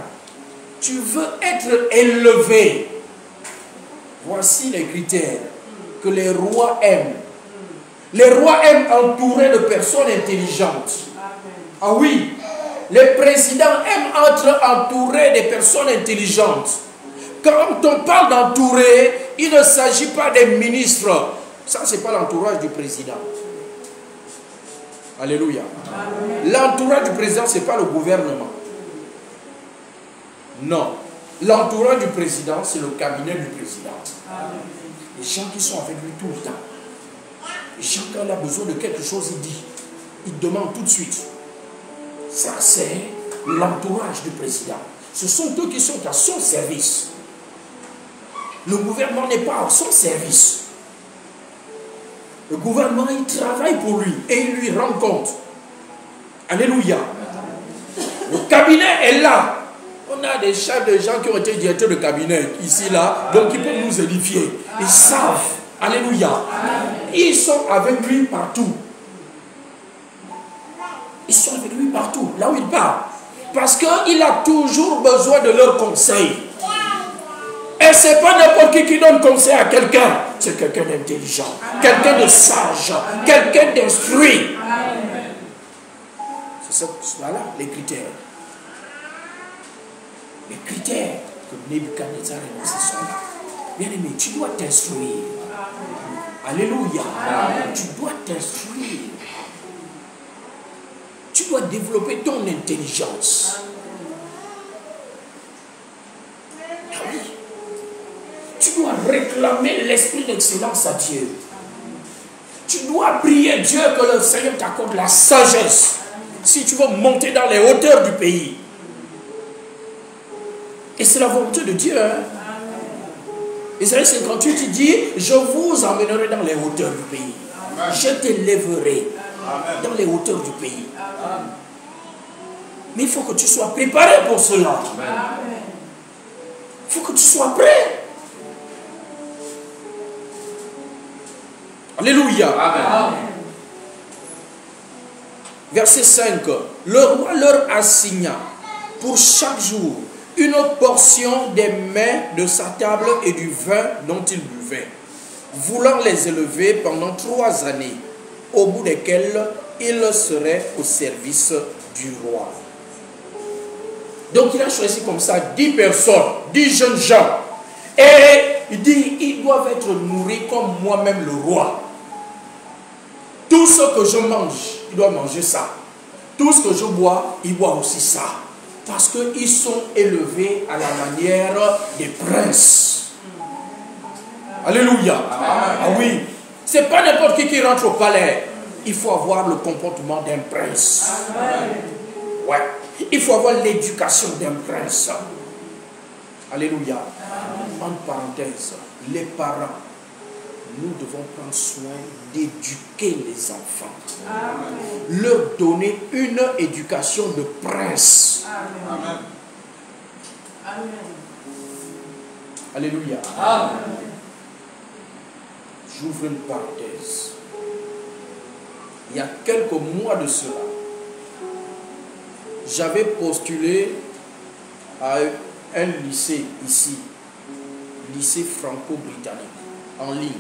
tu veux être élevé. Voici les critères que les rois aiment. Les rois aiment entourer de personnes intelligentes. Ah oui, les présidents aiment être entourés de personnes intelligentes. Quand on parle d'entourer, il ne s'agit pas des ministres. Ça, ce n'est pas l'entourage du président. Alléluia. L'entourage du président, ce n'est pas le gouvernement. Non. L'entourage du président, c'est le cabinet du président. Les gens qui sont avec lui tout le temps. Les gens, quand il a besoin de quelque chose, il dit. Il demande tout de suite. Ça, c'est l'entourage du président. Ce sont eux qui sont à son service. Le gouvernement n'est pas à son service. Le gouvernement, il travaille pour lui et il lui rend compte. Alléluia. Le cabinet est là. On a des chefs de gens qui ont été directeurs de cabinet ici, là, donc ils peuvent nous édifier. Ils savent. Alléluia. Ils sont avec lui partout. Ils sont avec lui partout, là où il part. Parce qu'il a toujours besoin de leurs conseils. Et ce n'est pas n'importe qui donne conseil à quelqu'un. C'est quelqu'un d'intelligent, quelqu'un de sage, quelqu'un d'instruit. C'est ça, voilà les critères. Les critères que Nebuchadnezzar et ses sont là. Bien aimé, tu dois t'instruire. Alléluia. Tu dois t'instruire. Tu dois développer ton intelligence. Ah oui. Tu dois réclamer l'esprit d'excellence à Dieu. Tu dois prier Dieu que le Seigneur t'accorde la sagesse. Si tu veux monter dans les hauteurs du pays. Et c'est la volonté de Dieu. Hein? Isaïe 58, il dit, je vous emmènerai dans les hauteurs du pays. Amen. Je t'élèverai dans les hauteurs du pays. Amen. Mais il faut que tu sois préparé pour cela. Il Il faut que tu sois prêt. Alléluia. Amen. Verset 5. Le roi leur assigna pour chaque jour une portion des mets de sa table et du vin dont ils buvaient, voulant les élever pendant 3 années, au bout desquelles ils seraient au service du roi. Donc il a choisi comme ça 10 personnes, 10 jeunes gens. Et il dit, ils doivent être nourris comme moi-même le roi. Tout ce que je mange, il doit manger ça. Tout ce que je bois, il boit aussi ça. Parce qu'ils sont élevés à la manière des princes. Alléluia. Ah oui. C'est pas n'importe qui rentre au palais. Il faut avoir le comportement d'un prince. Ouais. Il faut avoir l'éducation d'un prince. Alléluia. En parenthèse, les parents, nous devons prendre soin d'éduquer les enfants. Amen. Leur donner une éducation de prince. Amen. Amen. Alléluia. Amen. J'ouvre une parenthèse. Il y a quelques mois de cela, j'avais postulé à un lycée ici, lycée franco-britannique, en ligne.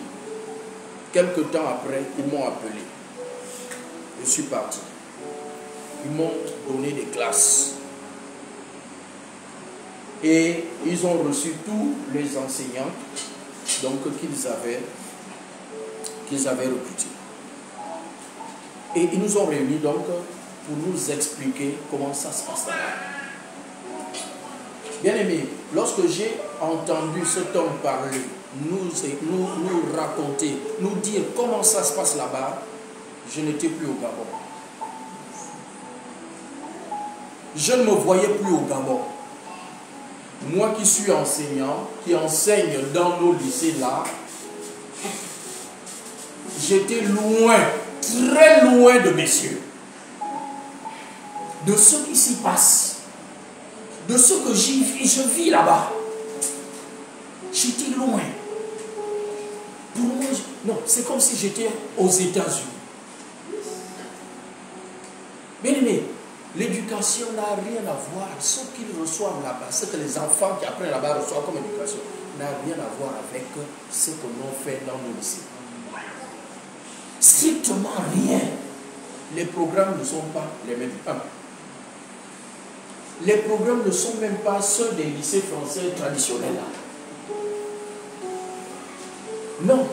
Quelque temps après, ils m'ont appelé. Je suis parti. Ils m'ont donné des classes. Et ils ont reçu tous les enseignants qu'ils avaient recrutés. Et ils nous ont réunis donc pour nous expliquer comment ça se passe là-bas. Bien aimé, lorsque j'ai entendu cet homme parler, nous raconter, nous dire comment ça se passe là-bas, je n'étais plus au Gabon. Je ne me voyais plus au Gabon. Moi qui suis enseignant, qui enseigne dans nos lycées là, j'étais loin, très loin de messieurs, de ce qui s'y passe, de ce que je vis là-bas. J'étais loin. Pour moi, non, c'est comme si j'étais aux États-Unis. Bien aimé, l'éducation n'a rien à voir. Ce qu'ils reçoivent là-bas, ce que les enfants qui apprennent là-bas reçoivent comme éducation, n'a rien à voir avec ce que l'on fait dans nos lycées. Strictement rien. Les programmes ne sont pas les mêmes. Les programmes ne sont même pas ceux des lycées français traditionnels là. Non.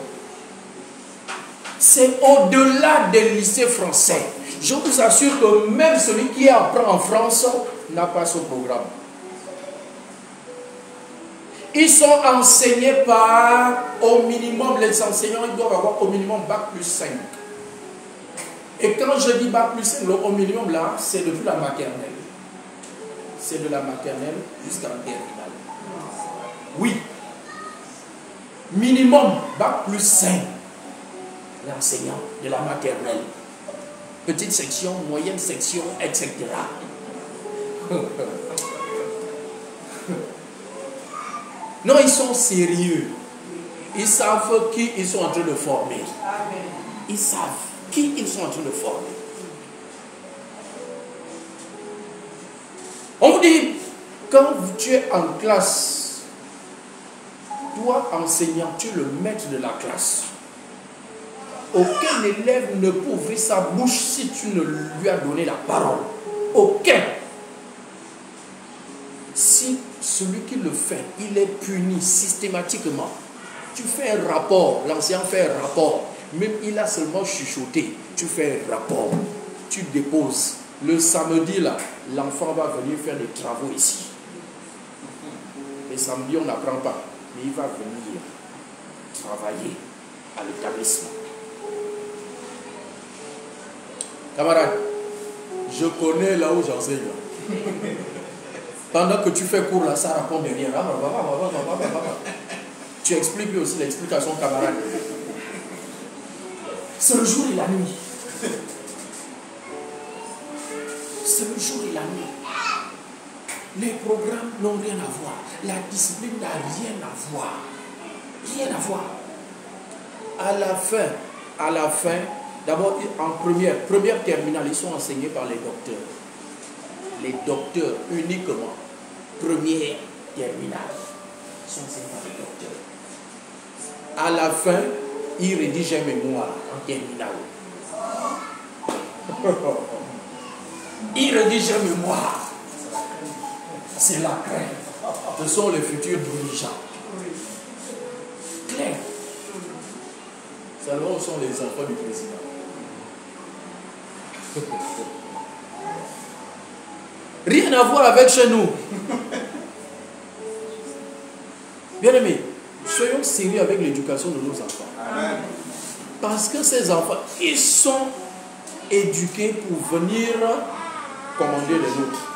C'est au-delà des lycées français. Je vous assure que même celui qui apprend en France n'a pas ce programme. Ils sont enseignés par, au minimum, les enseignants, ils doivent avoir au minimum bac plus 5. Et quand je dis bac plus 5, au minimum là, c'est depuis la maternelle. C'est de la maternelle jusqu'à la terminale. Oui. Minimum bac plus 5. L'enseignant de la maternelle. Petite section, moyenne section, etc. Non, ils sont sérieux. Ils savent qui ils sont en train de former. Ils savent qui ils sont en train de former. On vous dit, quand tu es en classe, toi enseignant, tu es le maître de la classe. Aucun élève ne peut ouvrir sa bouche si tu ne lui as donné la parole. Aucun. Si celui qui le fait, il est puni systématiquement, tu fais un rapport, l'enseignant fait un rapport, même il a seulement chuchoté, tu fais un rapport, tu déposes. Le samedi là, l'enfant va venir faire des travaux ici. Le samedi on n'apprend pas, mais il va venir travailler à l'établissement. Camarade, je connais là où j'enseigne. Pendant que tu fais cours là, ça répond derrière. Tu expliques lui aussi l'explication, camarade. C'est le jour et la nuit. C'est le jour et la nuit. Les programmes n'ont rien à voir. La discipline n'a rien à voir. Rien à voir. À la fin, d'abord en première terminale, ils sont enseignés par les docteurs. Les docteurs uniquement. Première terminale. Ils sont enseignés par les docteurs. À la fin, ils rédigent un mémoire en terminale. Ils rédigent un mémoire. C'est la crainte. Ce sont les futurs dirigeants. Clair. Seulement, ce sont les enfants du président. Rien à voir avec chez nous. Bien aimés, soyons sérieux avec l'éducation de nos enfants. Amen. Parce que ces enfants, ils sont éduqués pour venir commander les autres.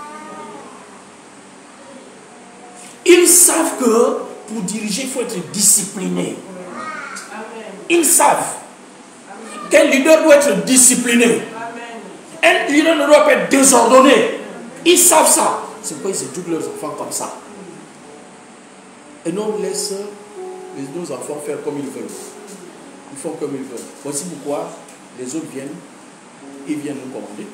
Ils savent que pour diriger, il faut être discipliné. Ils savent qu'un leader doit être discipliné. Un leader ne doit pas être désordonné. Ils savent ça. C'est pourquoi ils éduquent leurs enfants comme ça. Et non, laisse nos enfants faire comme ils veulent. Ils font comme ils veulent. Voici pourquoi les autres viennent. Ils viennent nous commander.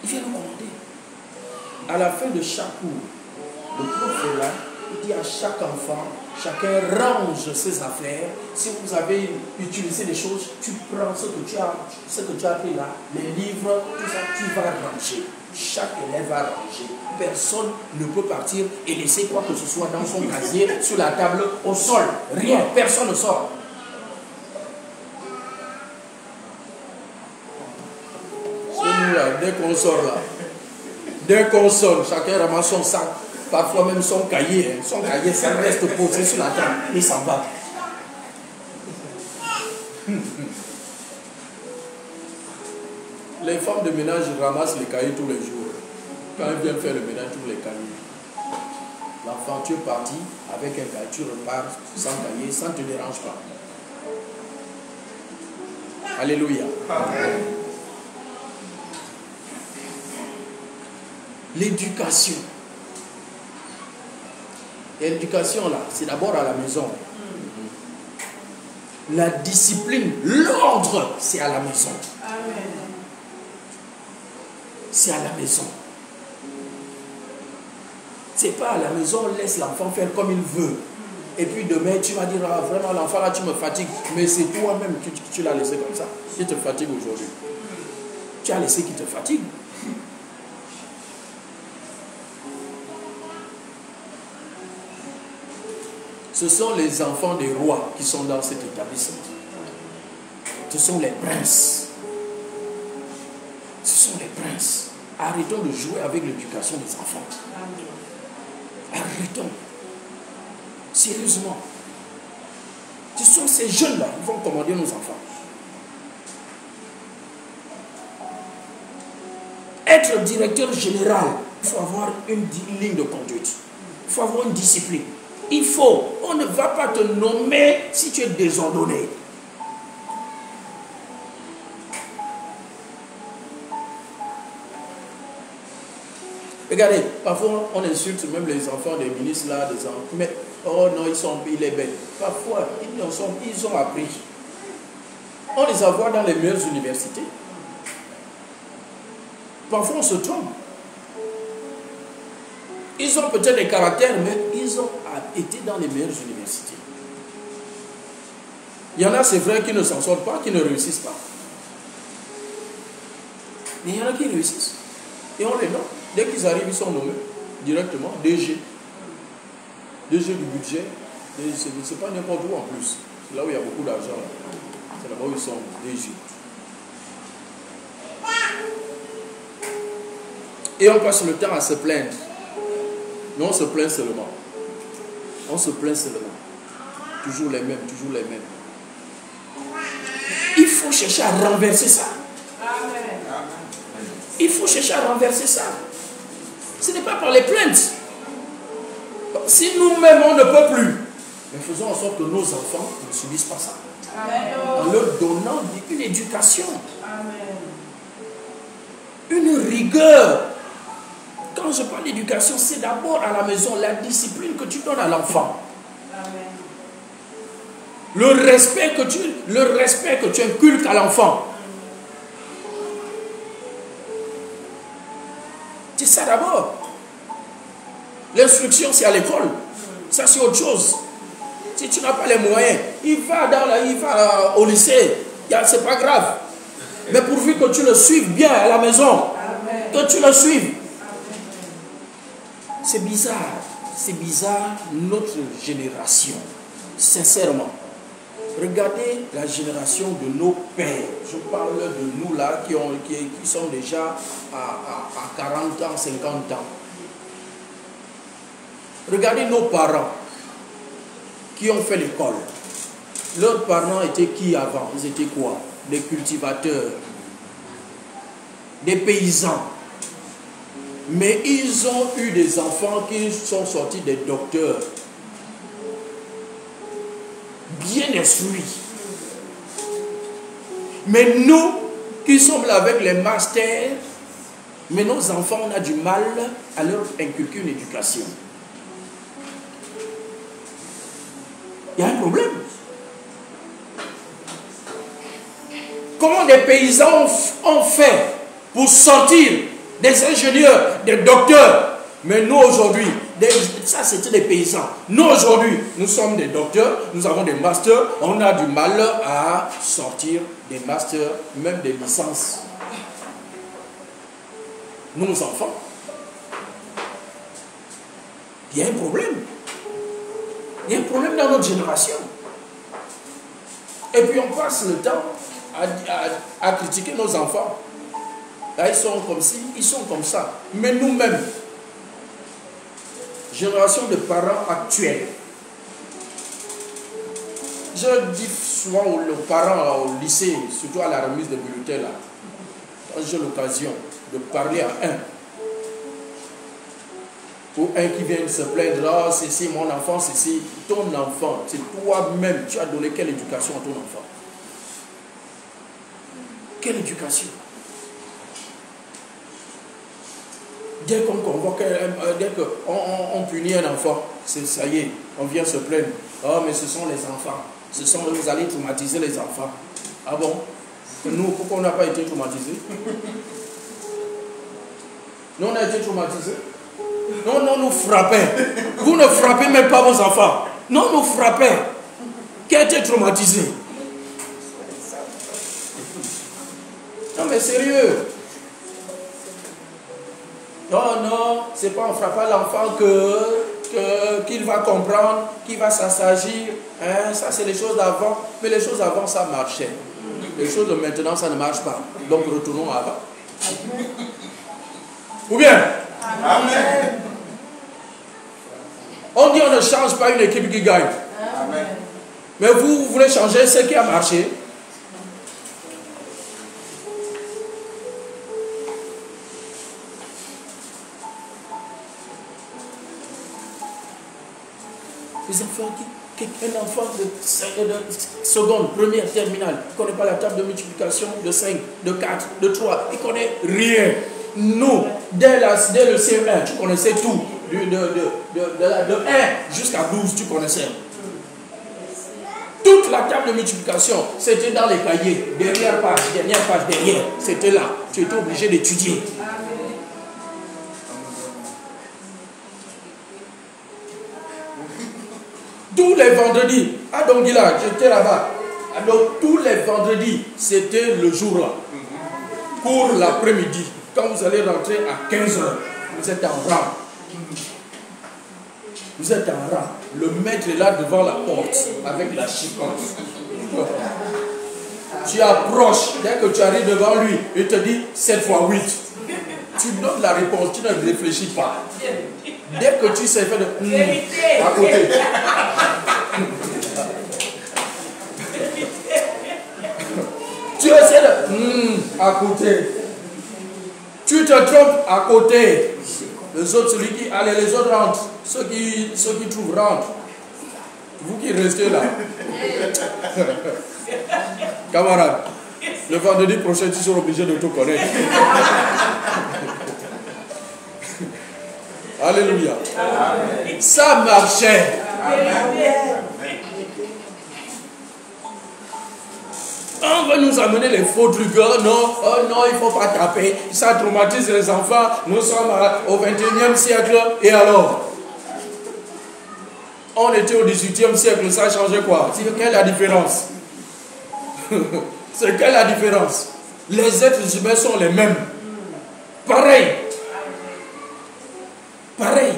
Ils viennent nous commander. À la fin de chaque cours, le prof est là. Il dit à chaque enfant, chacun range ses affaires. Si vous avez utilisé des choses, tu prends ce que tu as appris là, les livres, tout ça, tu vas ranger. Chaque élève va ranger. Personne ne peut partir et laisser quoi que ce soit dans son casier, sur la table, au sol. Rien, personne ne sort. C'est nous là, dès qu'on sort là, dès qu'on sort, chacun ramasse son sac. Parfois même son cahier, ça reste posé sur la table, il s'en va. Les femmes de ménage ramassent les cahiers tous les jours. Quand elles viennent faire le ménage, tous les cahiers. L'enfant, tu es parti avec un cahier, tu repars sans cahier, ça ne te dérange pas. Alléluia. Amen. L'éducation. L'éducation là, c'est d'abord à la maison. La discipline, l'ordre, c'est à la maison. C'est à la maison. C'est pas à la maison, on laisse l'enfant faire comme il veut. Et puis demain, tu vas dire, ah, vraiment l'enfant là, tu me fatigues. Mais c'est toi-même que tu l'as laissé comme ça. Qui te fatigue aujourd'hui. Tu as laissé qui te fatigue. Ce sont les enfants des rois qui sont dans cet établissement. Ce sont les princes. Ce sont les princes. Arrêtons de jouer avec l'éducation des enfants. Arrêtons. Sérieusement. Ce sont ces jeunes-là qui vont commander nos enfants. Être directeur général, il faut avoir une ligne de conduite. Il faut avoir une discipline. Il faut. On ne va pas te nommer si tu es désordonné. Regardez, parfois on insulte même les enfants des ministres là, des enfants. Mais, oh non, il est bête. Parfois, ils ont appris. On les envoie dans les meilleures universités. Parfois on se trompe. Ils ont peut-être des caractères, mais ils ont été dans les meilleures universités. Il y en a, c'est vrai, qui ne s'en sortent pas, qui ne réussissent pas. Mais il y en a qui réussissent. Et on les nomme. Dès qu'ils arrivent, ils sont nommés directement DG. DG du budget. C'est pas n'importe où en plus. C'est là où il y a beaucoup d'argent. C'est là-bas où ils sont DG. Et on passe le temps à se plaindre. Mais on se plaint seulement. On se plaint seulement. Toujours les mêmes, toujours les mêmes. Il faut chercher à renverser ça. Amen. Il faut chercher à renverser ça. Ce n'est pas par les plaintes. Si nous-mêmes on ne peut plus, mais faisons en sorte que nos enfants ne subissent pas ça. Amen. En leur donnant une éducation. Amen. une rigueur. Quand je parle d'éducation, c'est d'abord à la maison, la discipline que tu donnes à l'enfant. Le respect que tu inculques à l'enfant. C'est ça d'abord. L'instruction, c'est à l'école. Ça, c'est autre chose. Si tu n'as pas les moyens, il va au lycée. C'est pas grave. Mais pourvu que tu le suives bien à la maison. Que tu le suives. C'est bizarre notre génération, sincèrement. Regardez la génération de nos pères. Je parle de nous là qui sont déjà à 40 ans, 50 ans. Regardez nos parents qui ont fait l'école. Leurs parents étaient qui avant? Ils étaient quoi? Des cultivateurs, des paysans. Mais ils ont eu des enfants qui sont sortis des docteurs, bien instruits. Mais nous, qui sommes là avec les masters, mais nos enfants, on a du mal à leur inculquer une éducation. Il y a un problème. Comment des paysans ont fait pour sortir des ingénieurs, des docteurs? Mais nous aujourd'hui, ça c'était des paysans. Nous aujourd'hui, nous sommes des docteurs, nous avons des masters, on a du mal à sortir des masters, même des licences. Nos enfants. Il y a un problème. Il y a un problème dans notre génération. Et puis on passe le temps à critiquer nos enfants. Là, ils sont comme ci, ils sont comme ça. Mais nous-mêmes, génération de parents actuels, je dis souvent aux parents au lycée, surtout à la remise de bulletins, là, quand j'ai l'occasion de parler à un, ou un qui vient se plaindre, oh, c'est mon enfant, c'est ton enfant, c'est toi-même, tu as donné quelle éducation à ton enfant? Quelle éducation? Dès qu'on convoque, dès qu'on punit un enfant, ça y est, on vient se plaindre. Oh, mais ce sont les enfants. Vous allez traumatiser les enfants. Ah bon? Nous, pourquoi on n'a pas été traumatisés? Nous, on a été traumatisés. Non, nous frappait. Vous ne frappez même pas vos enfants. Non, nous frappait. Qui a été traumatisé? Non, mais sérieux. Non, c'est pas en frappant l'enfant qu'il va comprendre, qu'il va s'assagir. Hein, ça, c'est les choses d'avant. Mais les choses d'avant, ça marchait. Les choses de maintenant, ça ne marche pas. Donc, retournons avant. Ou bien? Amen. On dit on ne change pas une équipe qui gagne. Amen. Mais vous voulez changer ce qui a marché. Les enfants un enfant de seconde, première, terminale, il ne connaît pas la table de multiplication de 5, de 4, de 3, il ne connaît rien. Nous, dès le CE1, tu connaissais tout. De 1 jusqu'à 12, tu connaissais. Toute la table de multiplication, c'était dans les cahiers. Dernière page, derrière. C'était là. Tu étais obligé d'étudier. Tous les vendredis, à Donguila, j'étais là-bas. Donc tous les vendredis, c'était le jour là. Pour l'après-midi. Quand vous allez rentrer à 15h, vous êtes en rang. Vous êtes en rang. Le maître est là devant la porte avec la chicotte. Tu approches, dès que tu arrives devant lui, il te dit 7 fois 8. Tu donnes la réponse, tu ne réfléchis pas. Dès que tu sais faire de à côté. Tu essaies de à côté. Tu te trompes à côté. Les autres, allez, les autres rentrent. Ceux qui trouvent rentrent. Vous qui restez là. Camarades. Le vendredi prochain, tu seras obligé de tout connaître. Alléluia. Amen. Ça marchait. Amen. On va nous amener les faux trucs. Non, oh non, il ne faut pas taper. Ça traumatise les enfants. Nous sommes au 21e siècle. Et alors? On était au 18e siècle. Ça a changé quoi? Quelle est la différence? C'est quelle la différence? Les êtres humains sont les mêmes. Pareil. Pareil.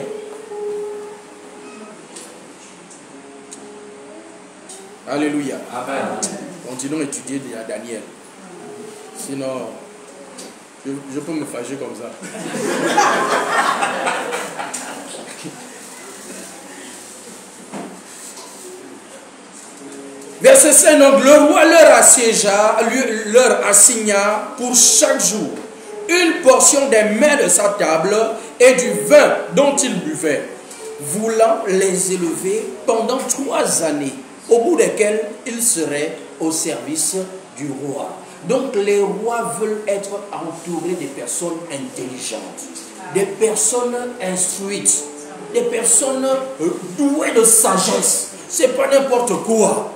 Alléluia. Amen. Continuons à étudier Daniel. Sinon, je peux me fâcher comme ça. Verset 5, donc le roi leur assigna pour chaque jour une portion des mets de sa table et du vin dont il buvait, voulant les élever pendant 3 années, au bout desquelles ils seraient au service du roi. Donc les rois veulent être entourés de personnes intelligentes, des personnes instruites, des personnes douées de sagesse. C'est pas n'importe quoi.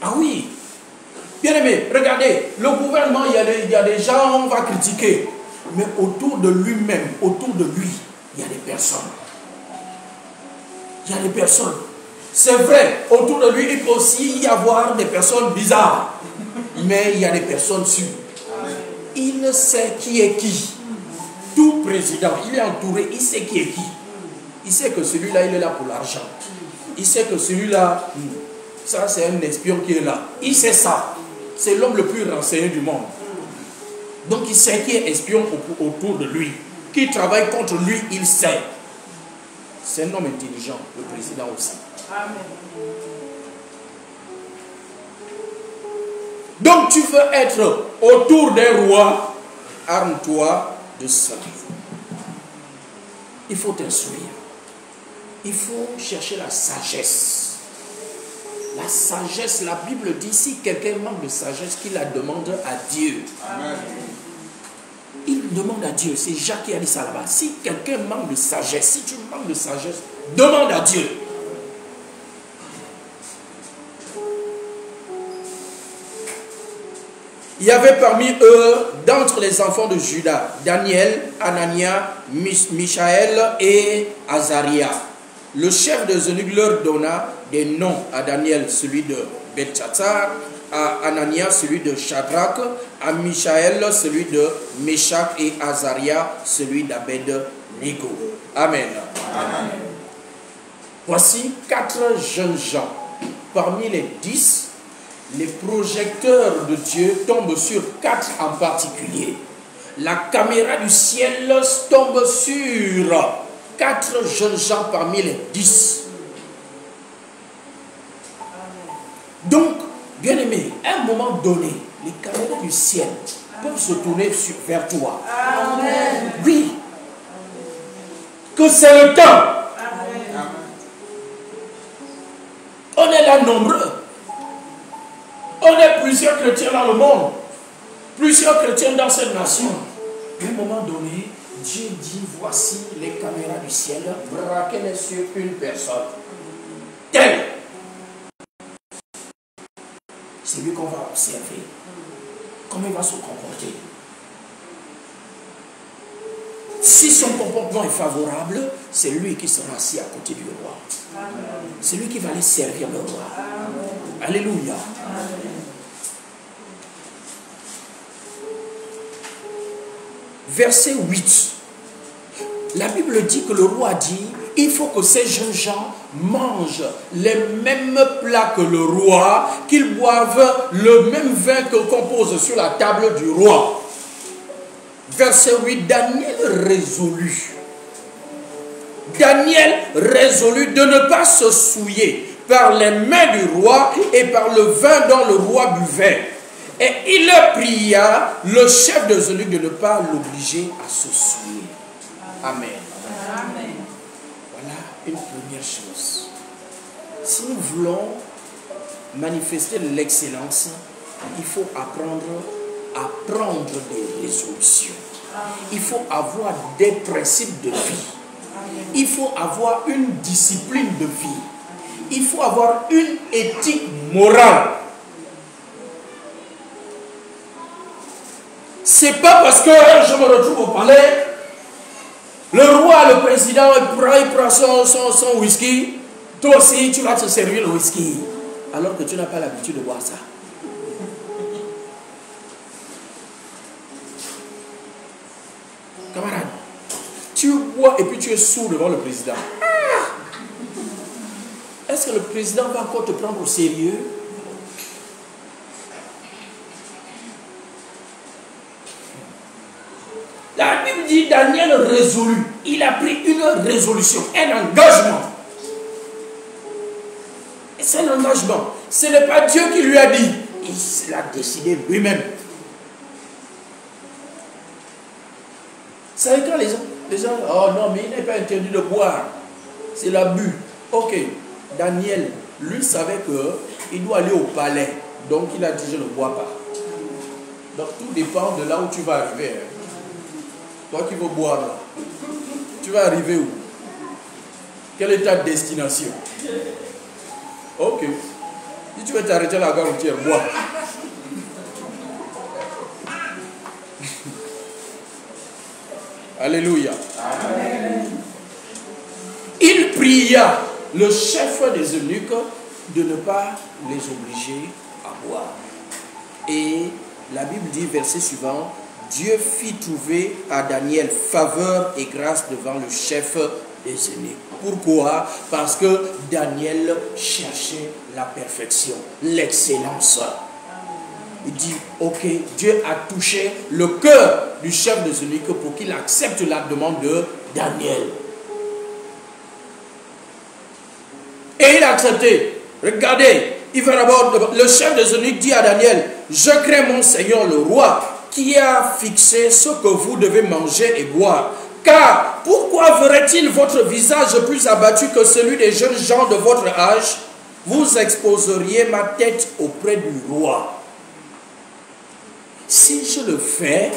Ah oui. Bien aimé, regardez, le gouvernement, il y a des gens, on va critiquer. Mais autour de lui-même, autour de lui, il y a des personnes. Il y a des personnes. C'est vrai, autour de lui, il peut aussi y avoir des personnes bizarres. Mais il y a des personnes sûres. Il sait qui est qui. Tout président, il est entouré, il sait qui est qui. Il sait que celui-là, il est là pour l'argent. Il sait que celui-là, ça c'est un espion qui est là. Il sait ça. C'est l'homme le plus renseigné du monde. Donc il sait qui est espion autour de lui. Qui travaille contre lui, il sait. C'est un homme intelligent, le président aussi. Amen. Donc tu veux être autour des rois, arme-toi de ça. Il faut t'instruire. Il faut chercher la sagesse. La sagesse, la Bible dit, si quelqu'un manque de sagesse, qu'il la demande à Dieu. Amen. Il demande à Dieu. C'est Jacques qui a dit ça là-bas. Si quelqu'un manque de sagesse, si tu manques de sagesse, demande à Dieu. Il y avait parmi eux, d'entre les enfants de Juda, Daniel, Anania, Michaël et Azaria. Le chef des eunuques leur donna des noms à Daniel, celui de Belchatsar, à Anania, celui de Shadrach, à Michaël, celui de Meshach et Azaria, celui d'Abed-Nego. Amen. Amen. Voici 4 jeunes gens. Parmi les 10, les projecteurs de Dieu tombent sur 4 en particulier. La caméra du ciel tombe sur 4 jeunes gens parmi les 10. Donc, bien aimé, à un moment donné, les caméras du ciel peuvent se tourner vers toi. Amen. Oui. Que c'est le temps. Amen. On est là nombreux. On est plusieurs chrétiens dans le monde. Plusieurs chrétiens dans cette nation. À un moment donné, Dieu dit, voici les caméras du ciel, braquez-les sur une personne. Telle. C'est lui qu'on va observer. Comment il va se comporter. Si son comportement est favorable, c'est lui qui sera assis à côté du roi. C'est lui qui va aller servir le roi. Amen. Alléluia. Amen. Verset 8. La Bible dit que le roi dit, il faut que ces jeunes gens mangent les mêmes plats que le roi, qu'ils boivent le même vin que compose sur la table du roi. Verset 8, Daniel résolut de ne pas se souiller par les mains du roi et par le vin dont le roi buvait. Et il pria le chef des eunuques de ne pas l'obliger à se souiller. Amen. Amen. Voilà une première chose. Si nous voulons manifester l'excellence, il faut apprendre à prendre des résolutions. Il faut avoir des principes de vie. Il faut avoir une discipline de vie. Il faut avoir une éthique morale. C'est pas parce que je me retrouve au palais, le roi, le président, il prend son whisky, toi aussi tu vas te servir le whisky, alors que tu n'as pas l'habitude de boire ça. Camarade, tu bois et puis tu es sourd devant le président. Est-ce que le président va encore te prendre au sérieux? La Bible dit Daniel résolu. Il a pris une résolution, un engagement. Et c'est un engagement. Ce n'est pas Dieu qui lui a dit. Il l'a décidé lui-même. Vous savez quand les gens, oh non, mais il n'est pas interdit de boire. C'est l'abus. Ok. Daniel, lui, savait qu'il doit aller au palais. Donc, il a dit, je ne bois pas. Donc, tout dépend de là où tu vas arriver. Hein. Toi qui veux boire, là, tu vas arriver où? Quelle est ta destination? Ok. Si tu veux t'arrêter à la gare routière, bois. Alléluia. Amen. Il pria le chef des eunuques de ne pas les obliger à boire. Et la Bible dit, verset suivant, Dieu fit trouver à Daniel faveur et grâce devant le chef des eunuques. Pourquoi? Parce que Daniel cherchait la perfection, l'excellence. Il dit, ok, Dieu a touché le cœur du chef des eunuques pour qu'il accepte la demande de Daniel. Et il a accepté. Regardez, il va d'abord, le chef des eunuques dit à Daniel, je crains mon Seigneur le roi, qui a fixé ce que vous devez manger et boire. Car pourquoi verrait-il votre visage plus abattu que celui des jeunes gens de votre âge? Vous exposeriez ma tête auprès du roi. Si je le fais,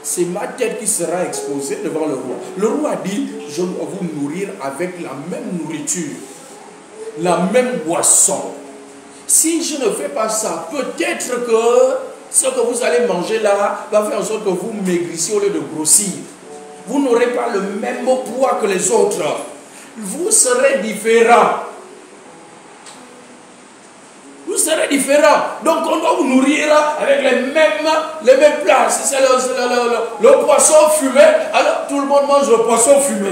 c'est ma tête qui sera exposée devant le roi. Le roi dit, je dois vous nourrir avec la même nourriture, la même boisson. Si je ne fais pas ça, peut-être que ce que vous allez manger là va faire en sorte que vous maigrissez au lieu de grossir. Vous n'aurez pas le même poids que les autres. Vous serez différent. Vous serez différent. Donc on doit vous nourrir avec les mêmes plats. Si c'est le poisson fumé, alors tout le monde mange le poisson fumé.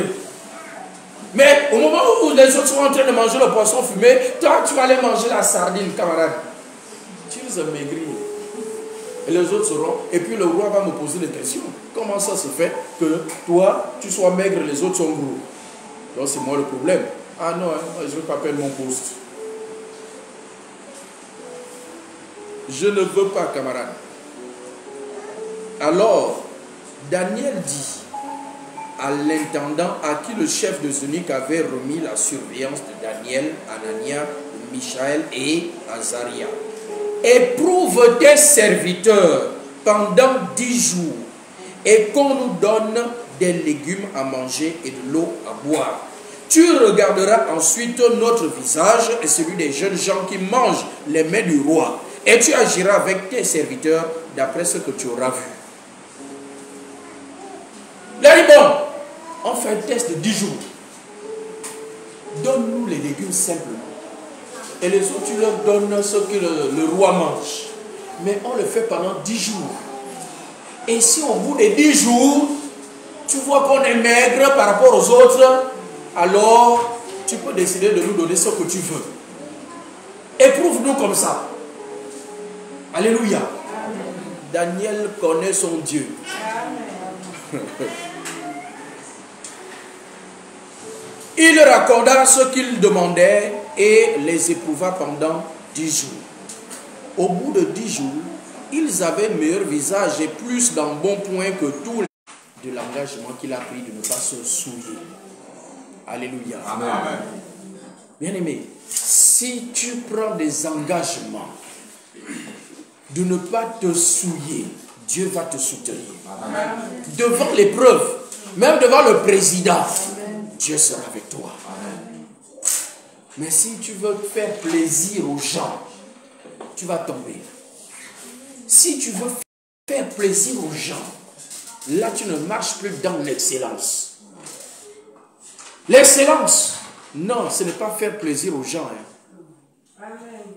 Mais au moment où les autres sont en train de manger le poisson fumé, toi tu vas aller manger la sardine, camarade. Tu vas maigrir. Et les autres seront. Et puis le roi va me poser des questions. Comment ça se fait que toi, tu sois maigre et les autres sont gros? Donc c'est moi le problème. Ah non, hein, je ne veux pas perdre mon poste. Je ne veux pas, camarade. Alors, Daniel dit à l'intendant à qui le chef des eunuques avait remis la surveillance de Daniel, Anania, Michaël et Azaria. Éprouve tes serviteurs pendant 10 jours et qu'on nous donne des légumes à manger et de l'eau à boire. Tu regarderas ensuite notre visage et celui des jeunes gens qui mangent les mets du roi. Et tu agiras avec tes serviteurs d'après ce que tu auras vu. Là, il dit, bon, on fait un test de 10 jours. Donne-nous les légumes simplement. Et les autres, tu leur donnes ce que le roi mange. Mais on le fait pendant 10 jours. Et si au bout des 10 jours, tu vois qu'on est maigre par rapport aux autres, alors tu peux décider de nous donner ce que tu veux. Éprouve-nous comme ça. Alléluia. Amen. Daniel connaît son Dieu. Il leur accorda ce qu'ils demandaient et les éprouva pendant 10 jours. Au bout de 10 jours, ils avaient meilleur visage et plus d'embonpoint que tous les de l'engagement qu'il a pris de ne pas se souiller. Alléluia. Amen. Bien-aimé, si tu prends des engagements, de ne pas te souiller. Dieu va te soutenir. Amen. Devant l'épreuve, même devant le président, Dieu sera avec toi. Amen. Mais si tu veux faire plaisir aux gens, tu vas tomber. Si tu veux faire plaisir aux gens, là tu ne marches plus dans l'excellence. L'excellence, non, ce n'est pas faire plaisir aux gens. Hein.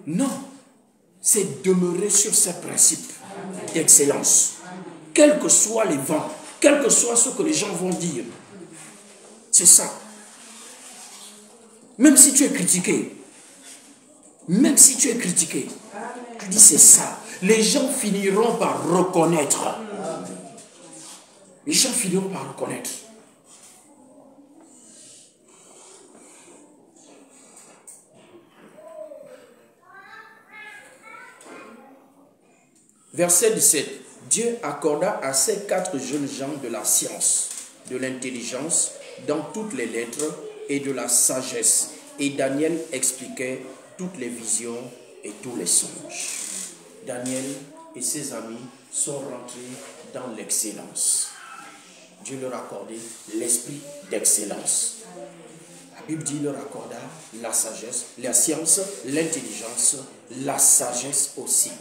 Non, c'est demeurer sur ces principes d'excellence. Quels que soient les vents, quel que soit ce que les gens vont dire. C'est ça. Même si tu es critiqué, tu dis c'est ça. Les gens finiront par reconnaître. Les gens finiront par reconnaître. Verset 17. Dieu accorda à ces 4 jeunes gens de la science, de l'intelligence, dans toutes les lettres et de la sagesse. Et Daniel expliquait toutes les visions et tous les songes. Daniel et ses amis sont rentrés dans l'excellence. Dieu leur accordait l'esprit d'excellence. La Bible dit leur accorda la sagesse, la science, l'intelligence, la sagesse aussi.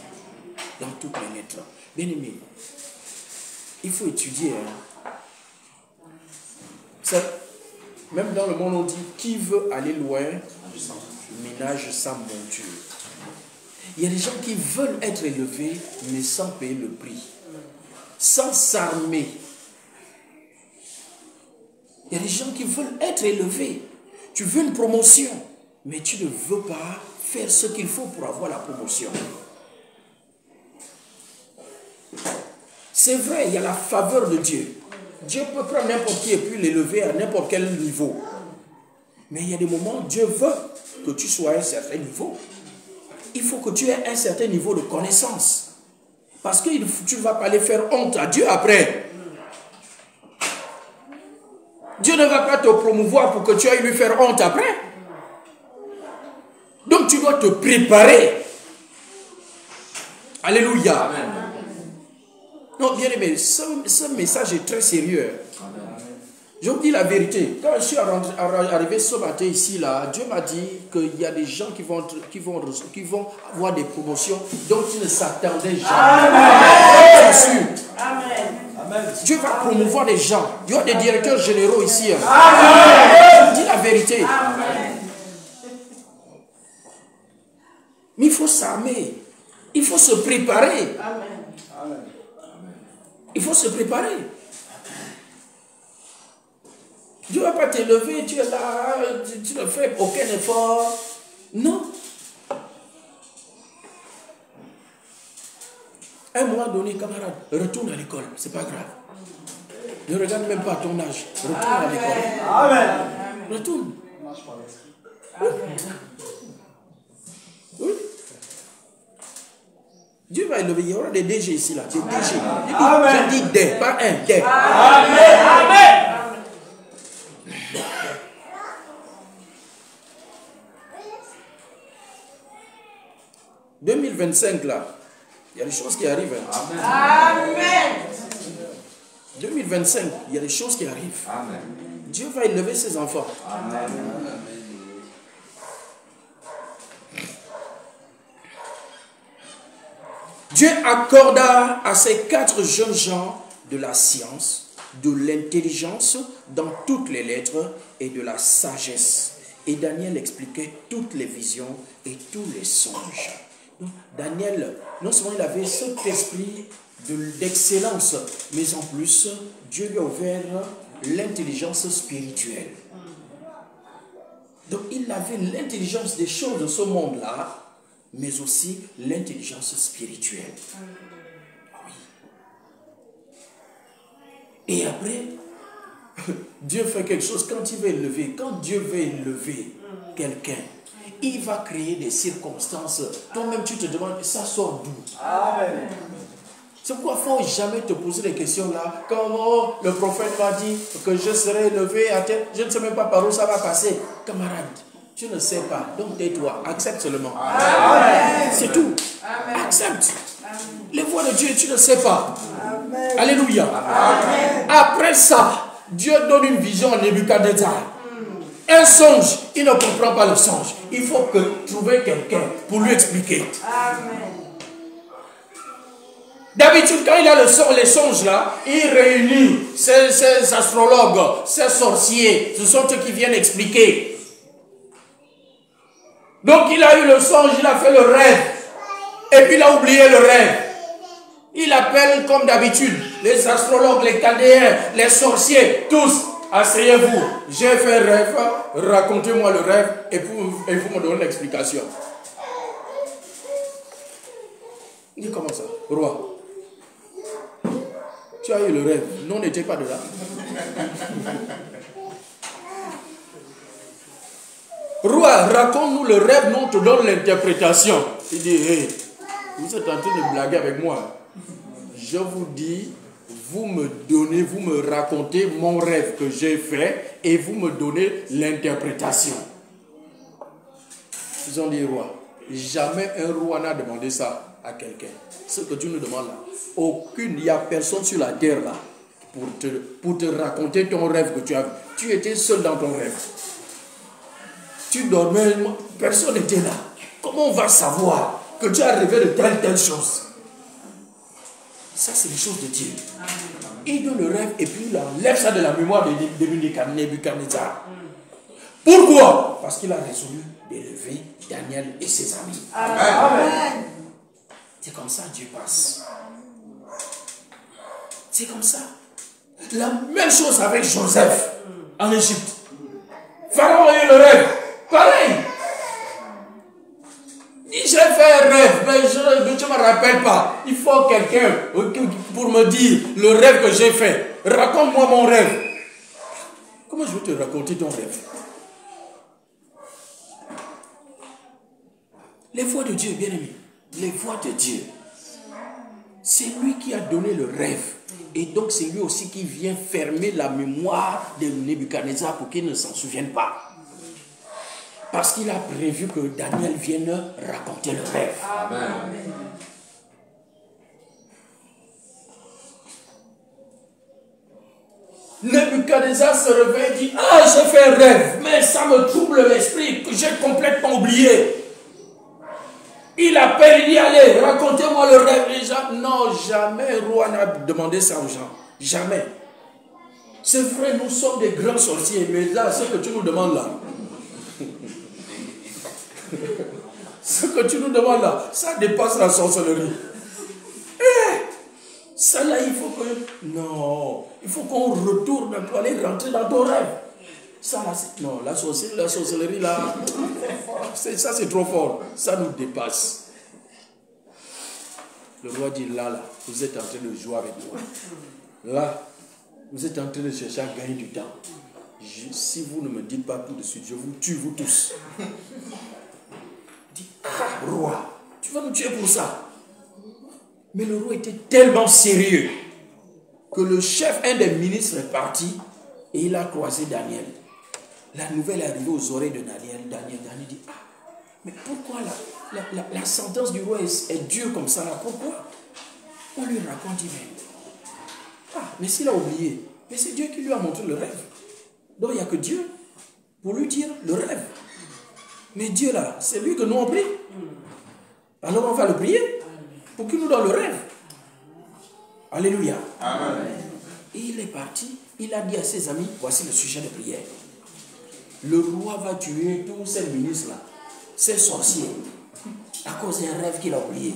Dans toutes les lettres. Bien aimé, il faut étudier. Hein. Même dans le monde, on dit qui veut aller loin, ménage sa monture. Il y a des gens qui veulent être élevés, mais sans payer le prix, sans s'armer. Il y a des gens qui veulent être élevés. Tu veux une promotion, mais tu ne veux pas faire ce qu'il faut pour avoir la promotion. C'est vrai, il y a la faveur de Dieu. Dieu peut prendre n'importe qui et puis l'élever à n'importe quel niveau. Mais il y a des moments, Dieu veut que tu sois à un certain niveau. Il faut que tu aies un certain niveau de connaissance. Parce que tu ne vas pas aller faire honte à Dieu après. Dieu ne va pas te promouvoir pour que tu ailles lui faire honte après. Donc tu dois te préparer. Alléluia. Amen. Non, bien aimé, ce message est très sérieux. Je vous dis la vérité. Quand je suis arrivé ce matin ici, là, Dieu m'a dit qu'il y a des gens qui vont avoir des promotions dont ils ne s'attendaient jamais. Bien sûr. Amen. Dieu va promouvoir des gens. Il y a des directeurs généraux ici. Amen. Je vous dis la vérité. Amen. Mais il faut s'armer. Il faut se préparer. Amen. Il faut se préparer. Dieu ne va pas t'élever, tu es là, tu ne fais aucun effort. Non. À un moment donné, camarade, retourne à l'école, c'est pas grave. Ne regarde même pas ton âge. Retourne à l'école. Amen. Retourne. Oui. Dieu va élever, il y aura des DG ici, là. Des DG. J'ai dit des, pas un, des. Amen. Amen. 2025 là, il y a des choses qui arrivent. Amen. 2025, il y a des choses qui arrivent. Amen. Dieu va élever ses enfants. Amen. Dieu accorda à ces 4 jeunes gens de la science, de l'intelligence dans toutes les lettres et de la sagesse. Et Daniel expliquait toutes les visions et tous les songes. Donc, Daniel, non seulement il avait cet esprit d'excellence, mais en plus, Dieu lui a ouvert l'intelligence spirituelle. Donc, il avait l'intelligence des choses de ce monde-là, mais aussi l'intelligence spirituelle. Oui. Et après, Dieu fait quelque chose quand il veut élever. Quand Dieu veut élever quelqu'un, il va créer des circonstances. Toi-même, tu te demandes, ça sort d'où? Amen. C'est pourquoi il ne faut jamais te poser des questions là. Comment le prophète m'a dit que je serai élevé à terre. Je ne sais même pas par où ça va passer. Camarade, tu ne sais pas. Donc tais-toi. Accepte seulement. C'est tout. Amen. Accepte. Amen. Les voies de Dieu, tu ne sais pas. Amen. Alléluia. Amen. Après ça, Dieu donne une vision à Nebuchadnezzar. Un songe, il ne comprend pas le songe. Il faut trouver quelqu'un pour lui expliquer. Amen. D'habitude, quand il a les songes là, il réunit ses astrologues, ses sorciers. Ce sont eux qui viennent expliquer. Donc il a eu le songe, il a fait le rêve. Et puis il a oublié le rêve. Il appelle comme d'habitude les astrologues, les chaldéens, les sorciers, tous. Asseyez-vous, j'ai fait un rêve, racontez-moi le rêve et vous me donnez l'explication. Il dit comment ça? Roi, tu as eu le rêve, nous on n'était pas de là. Roi, raconte-nous le rêve, nous on te donne l'interprétation. Il dit, hey, vous êtes en train de blaguer avec moi. Je vous dis, vous me racontez mon rêve que j'ai fait et vous me donnez l'interprétation. Ils ont dit, roi, jamais un roi n'a demandé ça à quelqu'un. Ce que tu nous demandes là, il n'y a personne sur la terre là pour te raconter ton rêve que tu as vu. Tu étais seul dans ton rêve. Tu dormais, personne n'était là. Comment on va savoir que tu as rêvé de telle chose? Ça, c'est les choses de Dieu. Il donne le rêve et puis il enlève ça de la mémoire de Nebuchadnezzar. Pourquoi? Parce qu'il a résolu d'élever Daniel et ses amis. Amen. C'est comme ça que Dieu passe. C'est comme ça. La même chose avec Joseph en Égypte. Pharaon a eu le rêve. Pareil. J'ai fait un rêve, mais je ne me rappelle pas. Il faut quelqu'un pour me dire le rêve que j'ai fait. Raconte-moi mon rêve. Comment je vais te raconter ton rêve? Les voies de Dieu, bien aimé. Les voies de Dieu. C'est lui qui a donné le rêve. Et donc c'est lui aussi qui vient fermer la mémoire de Nebuchadnezzar pour qu'il ne s'en souvienne pas. Parce qu'il a prévu que Daniel vienne raconter le rêve. Amen. Nebuchadnezzar se réveille et dit, ah, j'ai fait un rêve, mais ça me trouble l'esprit, que j'ai complètement oublié. Il appelle, il dit, allez, racontez-moi le rêve. Les gens, non, jamais un roi n'a demandé ça aux gens. Jamais. C'est vrai, nous sommes des grands sorciers, mais là, ce que tu nous demandes là, ce que tu nous demandes là, ça dépasse la sorcellerie. Ça là, il faut que... Non, il faut qu'on retourne pour aller rentrer dans ton rêve. Ça là, non, la sorcellerie là, ça c'est trop fort. Ça nous dépasse. Le roi dit, là, vous êtes en train de jouer avec moi. Là, vous êtes en train de chercher à gagner du temps. Si vous ne me dites pas tout de suite, je vous tue, vous tous. Il dit, ah, roi, tu vas nous tuer pour ça. Mais le roi était tellement sérieux que le chef, un des ministres, est parti et il a croisé Daniel. La nouvelle est arrivée aux oreilles de Daniel. Daniel dit, ah, mais pourquoi la sentence du roi est dure comme ça là? Pourquoi? On lui raconte, il dit, mais s'il a oublié, mais c'est Dieu qui lui a montré le rêve. Donc il n'y a que Dieu pour lui dire le rêve. Mais Dieu là, c'est lui que nous on prie. Alors on va le prier pour qu'il nous donne le rêve. Alléluia. Amen. Et il est parti, il a dit à ses amis, voici le sujet de prière. Le roi va tuer tous ces ministres-là, ces sorciers, à cause d'un rêve qu'il a oublié.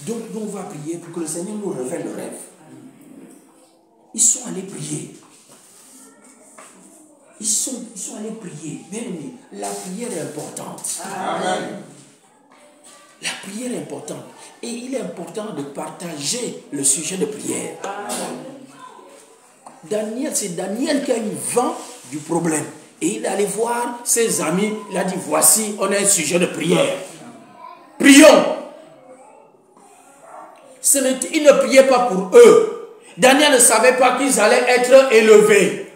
Donc nous on va prier pour que le Seigneur nous révèle le rêve. Ils sont allés prier. Ils sont allés prier. Bien aimé, la prière est importante. Amen. La prière est importante. Et il est important de partager le sujet de prière. Daniel, c'est Daniel qui a eu vent du problème. Et il est allé voir ses amis. Il a dit, voici, on a un sujet de prière. Prions. Il ne priait pas pour eux. Daniel ne savait pas qu'ils allaient être élevés.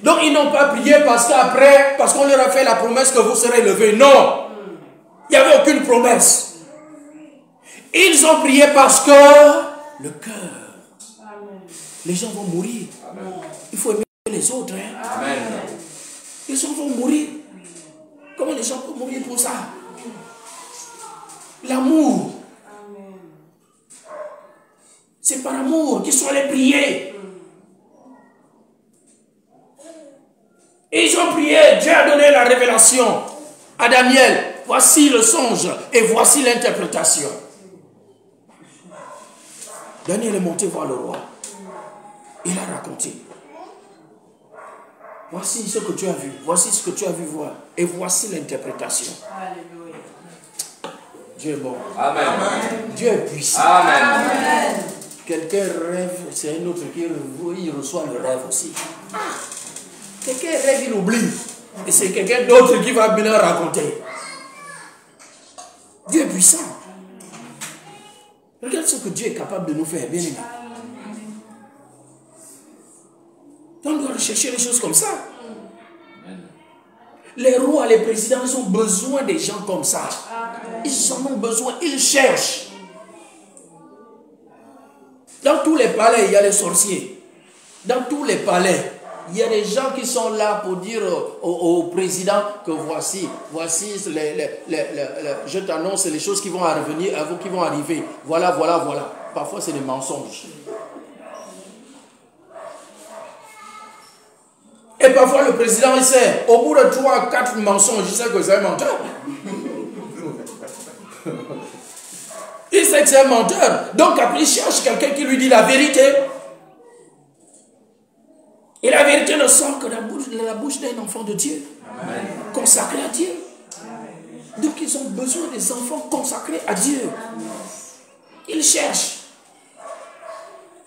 Donc ils n'ont pas prié parce qu'on leur a fait la promesse que vous serez élevés. Non. Il n'y avait aucune promesse. Ils ont prié parce que le cœur. Les gens vont mourir. Amen. Il faut aimer les autres. Hein? Amen. Les gens vont mourir. Comment les gens peuvent mourir pour ça? L'amour. C'est par amour qu'ils sont allés prier. Ils ont prié, Dieu a donné la révélation à Daniel. Voici le songe et voici l'interprétation. Daniel est monté voir le roi. Il a raconté. Voici ce que tu as vu. Voici ce que tu as vu voir. Et voici l'interprétation. Alléluia. Dieu est bon. Amen. Dieu est puissant. Amen. Amen. Quelqu'un rêve, c'est un autre qui il reçoit le rêve aussi. Quelqu'un rêve, il oublie. Et c'est quelqu'un d'autre qui va venir raconter. Dieu est puissant. Regarde ce que Dieu est capable de nous faire, bien aimé. On doit rechercher les choses comme ça. Les rois, les présidents, ils ont besoin des gens comme ça. Ils en ont besoin, ils cherchent. Dans tous les palais, il y a les sorciers. Dans tous les palais, il y a des gens qui sont là pour dire au président que voici je t'annonce les choses qui vont arriver. Voilà. Parfois, c'est des mensonges. Et parfois, le président, il sait, au bout de 3 ou 4 mensonges, il sait que c'est un menteur. Il sait que c'est un menteur. Donc, après, il cherche quelqu'un qui lui dit la vérité. Et la vérité ne sort que de la bouche d'un enfant de Dieu. Amen. Consacré à Dieu. Donc, ils ont besoin des enfants consacrés à Dieu. Ils cherchent.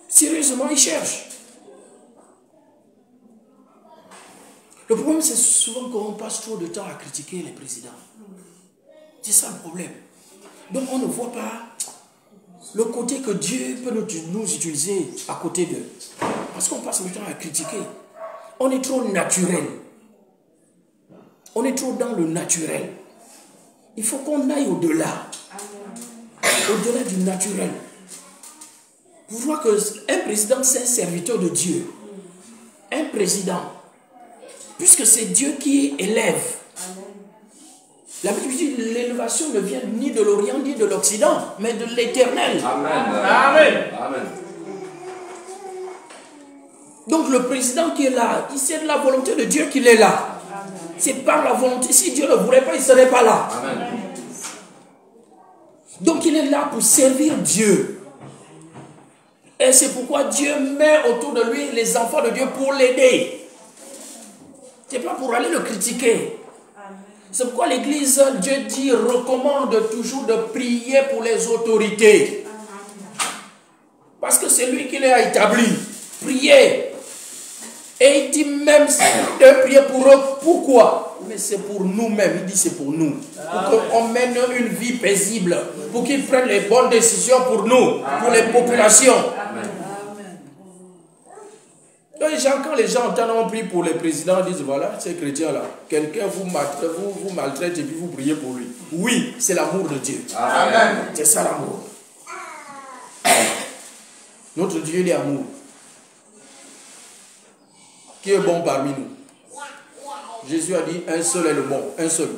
Sérieusement, ils cherchent. Le problème, c'est souvent qu'on passe trop de temps à critiquer les présidents. C'est ça le problème. Donc, on ne voit pas le côté que Dieu peut nous utiliser à côté d'eux. Parce qu'on passe le temps à critiquer. On est trop naturel. On est trop dans le naturel. Il faut qu'on aille au-delà. Au-delà du naturel. Vous voyez qu'un président, c'est un serviteur de Dieu. Un président. Puisque c'est Dieu qui élève. La Bible dit que l'élévation ne vient ni de l'Orient ni de l'Occident, mais de l'Éternel. Amen. Amen. Amen. Donc le président qui est là, c'est de la volonté de Dieu qu'il est là. C'est par la volonté. Si Dieu ne voulait pas, il ne serait pas là. Amen. Donc il est là pour servir Dieu. Et c'est pourquoi Dieu met autour de lui les enfants de Dieu pour l'aider. Ce n'est pas pour aller le critiquer. C'est pourquoi l'Église, Dieu dit, recommande toujours de prier pour les autorités. Parce que c'est lui qui les a établis. Priez. Et il dit même de prier pour eux. Pourquoi? Mais c'est pour nous-mêmes. Il dit c'est pour nous. Pour qu'on mène une vie paisible. Pour qu'ils prennent les bonnes décisions pour nous. Pour les populations. Quand les gens entendent on prie pour les présidents, ils disent voilà, ces chrétiens-là, quelqu'un vous maltraite et puis vous priez pour lui. Oui, c'est l'amour de Dieu. Amen. C'est ça l'amour. Notre Dieu est amour. Qui est bon parmi nous? Jésus a dit un seul est le bon, un seul.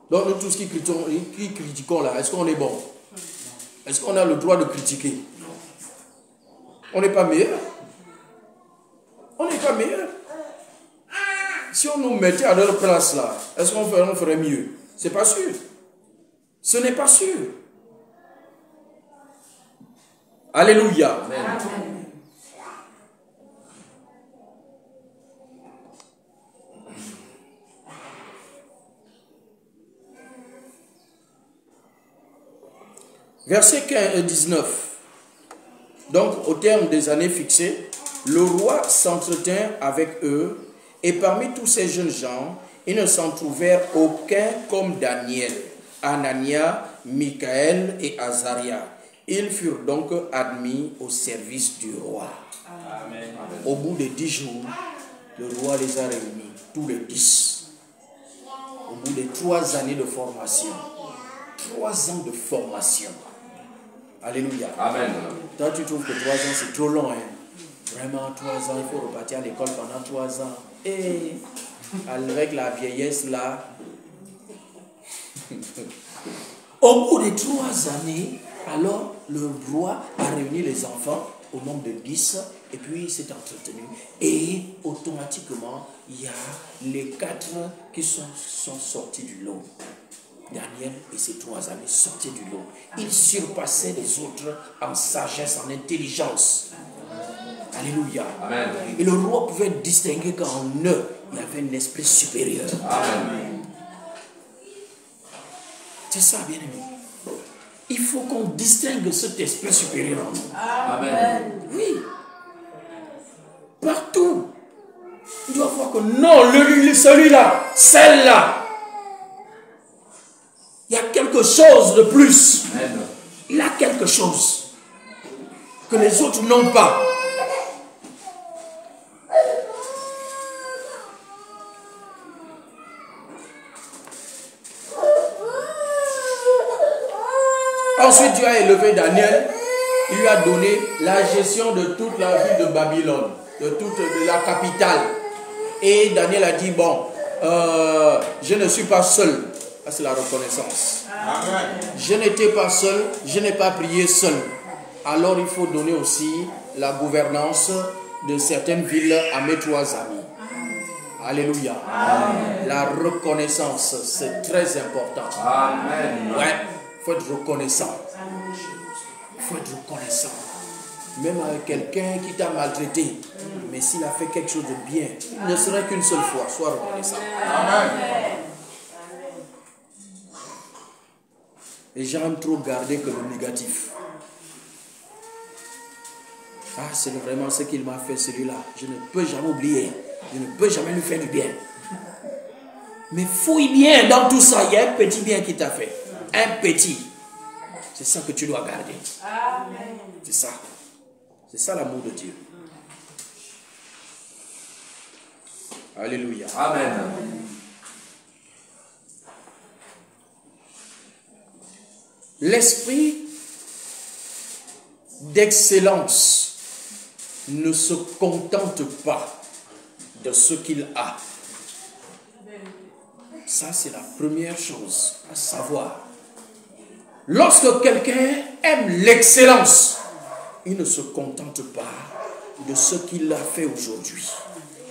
Donc nous tous qui critiquons là, est-ce qu'on est bon? Est-ce qu'on a le droit de critiquer? On n'est pas meilleur. On n'est pas meilleur. Si on nous mettait à leur place là, est-ce qu'on ferait mieux? C'est pas sûr. Ce n'est pas sûr. Alléluia. Amen. Verset 19. Donc, au terme des années fixées, le roi s'entretint avec eux, et parmi tous ces jeunes gens, il ne s'en trouvèrent aucun comme Daniel, Anania, Michaël et Azaria. Ils furent donc admis au service du roi. Amen. Au bout de 10 jours, le roi les a réunis, tous les 10. au bout de 3 années de formation. 3 ans de formation. Alléluia. Amen. Toi, tu trouves que 3 ans, c'est trop long. Hein? Vraiment, 3 ans, il faut repartir à l'école pendant 3 ans. Et avec la vieillesse là, au bout de 3 années, alors le roi a réuni les enfants au nombre de 10 et puis il s'est entretenu. Et automatiquement, il y a les 4 qui sont sortis du lot. Daniel et ses 3 amis sortaient du lot. Ils surpassaient les autres en sagesse, en intelligence. Alléluia. Amen. Et le roi pouvait distinguer qu'en eux, il y avait un esprit supérieur. Amen. C'est ça, bien aimé. Il faut qu'on distingue cet esprit supérieur en nous. Amen. Oui. Partout. Tu dois voir que non, celui-là, celle-là, il y a quelque chose de plus. Amen. Il a quelque chose que les autres n'ont pas. Ensuite, Dieu a élevé Daniel. Il lui a donné la gestion de toute la ville de Babylone, de la capitale. Et Daniel a dit, bon, je ne suis pas seul. Ça, c'est la reconnaissance. Amen. Je n'étais pas seul, je n'ai pas prié seul. Alors il faut donner aussi la gouvernance de certaines villes à mes 3 amis. Alléluia. Amen. La reconnaissance, c'est très important. Amen. Ouais, il faut être reconnaissant. Il faut être reconnaissant. Même avec quelqu'un qui t'a maltraité, mais s'il a fait quelque chose de bien, il ne serait qu'une seule fois, sois reconnaissant. Amen. Les gens aiment trop garder que le négatif. Ah, c'est vraiment ce qu'il m'a fait, celui-là. Je ne peux jamais oublier. Je ne peux jamais lui faire du bien. Mais fouille bien dans tout ça. Il y a un petit bien qui t'a fait. Un petit. C'est ça que tu dois garder. C'est ça. C'est ça l'amour de Dieu. Alléluia. Amen. L'esprit d'excellence ne se contente pas de ce qu'il a. Ça, c'est la première chose à savoir. Lorsque quelqu'un aime l'excellence, il ne se contente pas de ce qu'il a fait aujourd'hui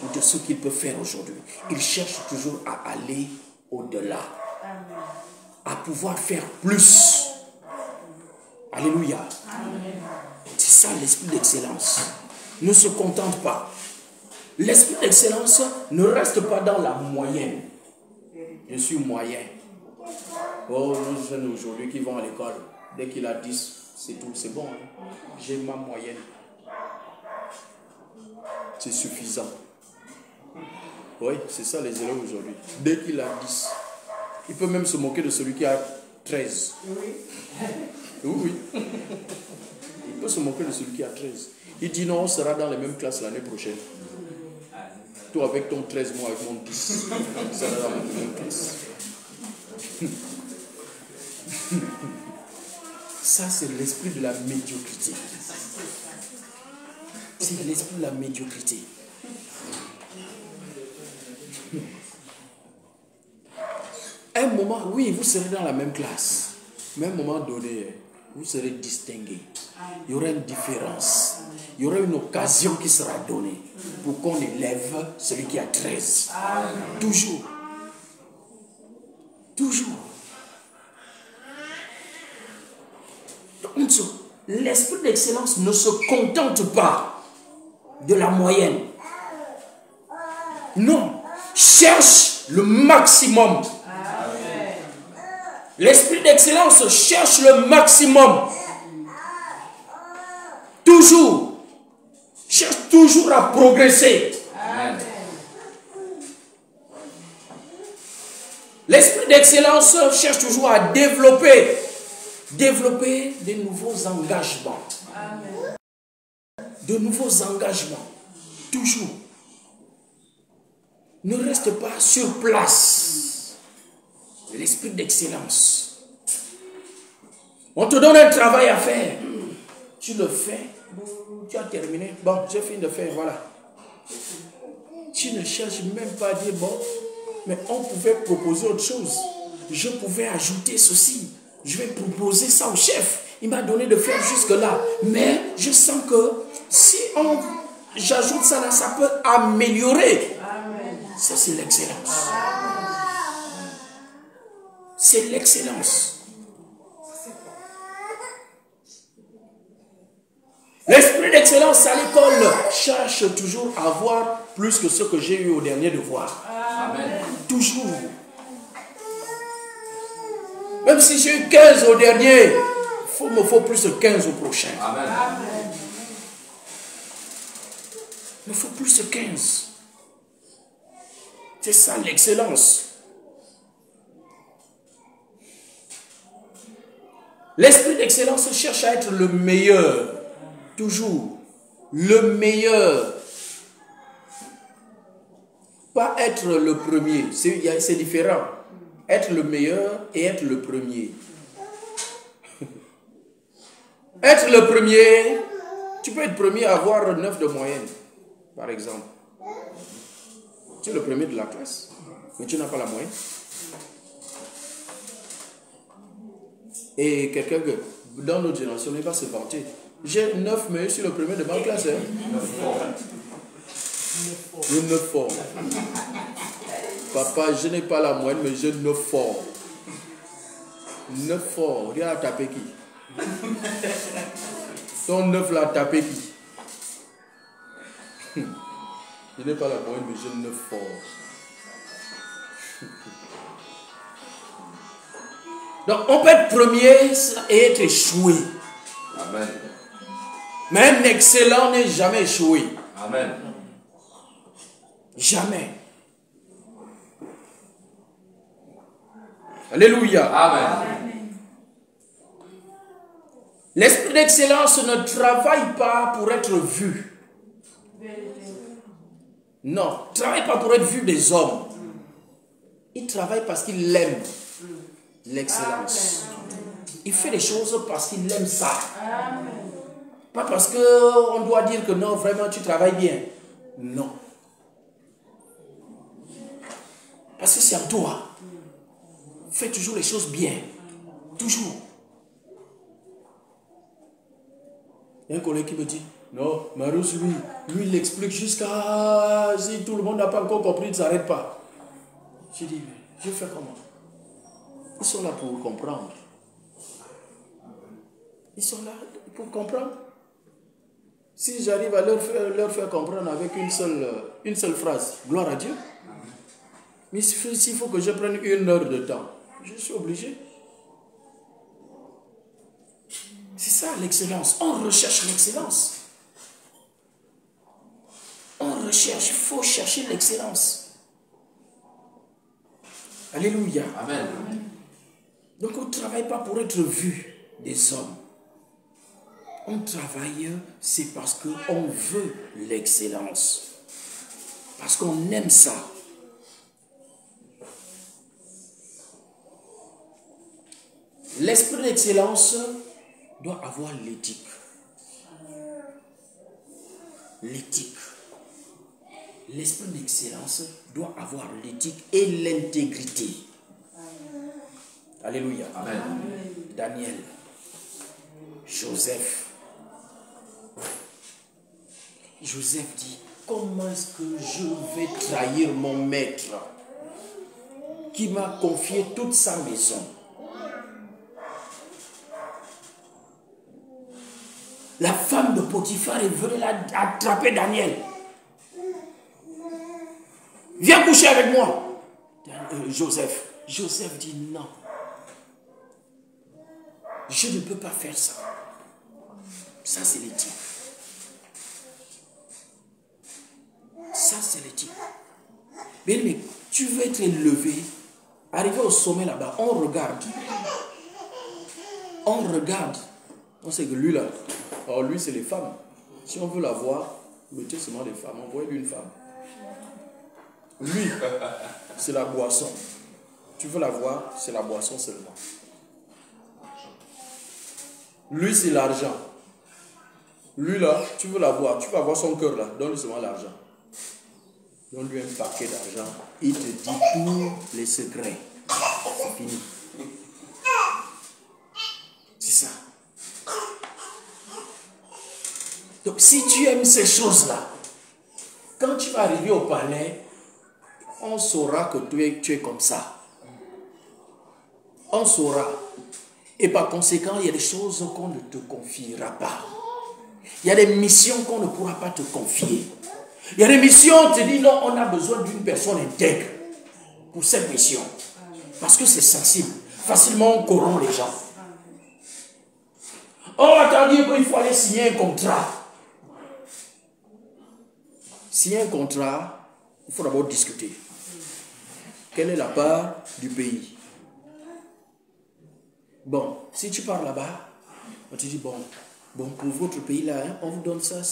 ou de ce qu'il peut faire aujourd'hui. Il cherche toujours à aller au-delà, à pouvoir faire plus. Alléluia. C'est ça l'esprit d'excellence. Ne se contente pas. L'esprit d'excellence ne reste pas dans la moyenne. Je suis moyen. Oh, nos jeunes aujourd'hui qui vont à l'école, dès qu'il a 10, c'est tout, c'est bon. Hein? J'ai ma moyenne. C'est suffisant. Oui, c'est ça les élèves aujourd'hui. Dès qu'il a 10, il peut même se moquer de celui qui a 13. Oui. Il peut se moquer de celui qui a 13. Il dit non, on sera dans les mêmes classes l'année prochaine. Toi avec ton 13, moi avec mon 10. On sera dans les mêmes classes. Ça, c'est l'esprit de la médiocrité. C'est l'esprit de la médiocrité. Un moment, oui, vous serez dans la même classe. Mais à un moment donné, vous serez distingués. Il y aura une différence. Il y aura une occasion qui sera donnée pour qu'on élève celui qui a 13. Toujours. Toujours. Donc, l'esprit d'excellence ne se contente pas de la moyenne. Non. Cherche le maximum. L'esprit d'excellence cherche le maximum. Toujours. Cherche toujours à progresser. Amen. L'esprit d'excellence cherche toujours à développer de nouveaux engagements. Amen. De nouveaux engagements. Toujours. Ne reste pas sur place. L'esprit d'excellence. On te donne un travail à faire. Tu le fais. Tu as terminé. Bon, j'ai fini de faire, voilà. Tu ne cherches même pas à dire, bon, mais on pouvait proposer autre chose. Je pouvais ajouter ceci. Je vais proposer ça au chef. Il m'a donné de faire jusque-là. Mais je sens que si j'ajoute ça là, ça peut améliorer. Amen. Ça, c'est l'excellence. C'est l'excellence. L'esprit d'excellence à l'école cherche toujours à avoir plus que ce que j'ai eu au dernier devoir. Amen. Toujours. Même si j'ai eu 15 au dernier, il me faut plus de 15 au prochain. Amen. Il me faut plus de 15. C'est ça l'excellence. L'esprit d'excellence cherche à être le meilleur. Toujours. Le meilleur. Pas être le premier. C'est différent. Être le meilleur et être le premier. Être le premier, tu peux être premier à avoir 9 de moyenne, par exemple. Tu es le premier de la classe, mais tu n'as pas la moyenne. Et quelqu'un que, dans notre génération, il va se vanter. J'ai 9, mais je suis le premier de ma classe. Hein? 9 forts. Papa, je n'ai pas la moyenne, mais j'ai 9 forts. 9 forts. Regarde à taper qui? Ton 9 là, taper qui? Je n'ai pas la moyenne, mais j'ai 9 forts. Donc, on peut être premier et être échoué. Amen. Mais un excellent n'est jamais échoué. Amen. Jamais. Alléluia. Amen. L'esprit d'excellence ne travaille pas pour être vu. Non, il ne travaille pas pour être vu des hommes. Il travaille parce qu'il aime l'excellence. Il fait les choses parce qu'il aime ça. Pas parce qu'on doit dire que non, vraiment tu travailles bien. Non. Parce que c'est en toi. Fais toujours les choses bien. Toujours. Il y a un collègue qui me dit, non, Marius, lui, il explique jusqu'à... Si tout le monde n'a pas encore compris, il ne s'arrête pas. J'ai dit, mais je fais comment? Ils sont là pour comprendre. Ils sont là pour comprendre. Si j'arrive à leur faire comprendre avec une seule phrase, gloire à Dieu. Mais s'il faut que je prenne 1 heure de temps, je suis obligé. C'est ça l'excellence. On recherche l'excellence. On recherche, il faut chercher l'excellence. Alléluia. Amen. Donc on ne travaille pas pour être vu des hommes. On travaille, c'est parce qu'on veut l'excellence. Parce qu'on aime ça. L'esprit d'excellence doit avoir l'éthique. L'éthique. L'esprit d'excellence doit avoir l'éthique et l'intégrité. Alléluia. Amen. Daniel, Joseph. Joseph dit, comment est-ce que je vais trahir mon maître qui m'a confié toute sa maison? La femme de Potiphar est venue attraper Daniel. Viens coucher avec moi. Joseph dit non. Je ne peux pas faire ça. Ça, c'est l'éthique. Ça, c'est l'éthique. Mais tu veux être élevé, arriver au sommet là-bas, on regarde. On sait que lui là, alors lui c'est les femmes. Si on veut la voir, mettez seulement les femmes, envoyez-lui une femme. Lui, c'est la boisson. Tu veux l'avoir, c'est la boisson seulement. Lui, c'est l'argent. Lui, là, tu veux l'avoir, tu vas avoir son cœur, là. Donne-lui seulement l'argent. Donne-lui un paquet d'argent. Il te dit tous les secrets. C'est fini. C'est ça. Donc, si tu aimes ces choses-là, quand tu vas arriver au palais, on saura que tu es comme ça. On saura. Et par conséquent, il y a des choses qu'on ne te confiera pas. Il y a des missions qu'on ne pourra pas te confier. Il y a des missions, on te dit non, on a besoin d'une personne intègre pour cette mission. Parce que c'est sensible. Facilement, on corrompt les gens. On va te dire qu'il faut aller signer un contrat. Signer un contrat, il faut d'abord discuter. Quelle est la part du pays? Bon, si tu pars là-bas, on te dit, bon, pour votre pays là, hein, on vous donne ça.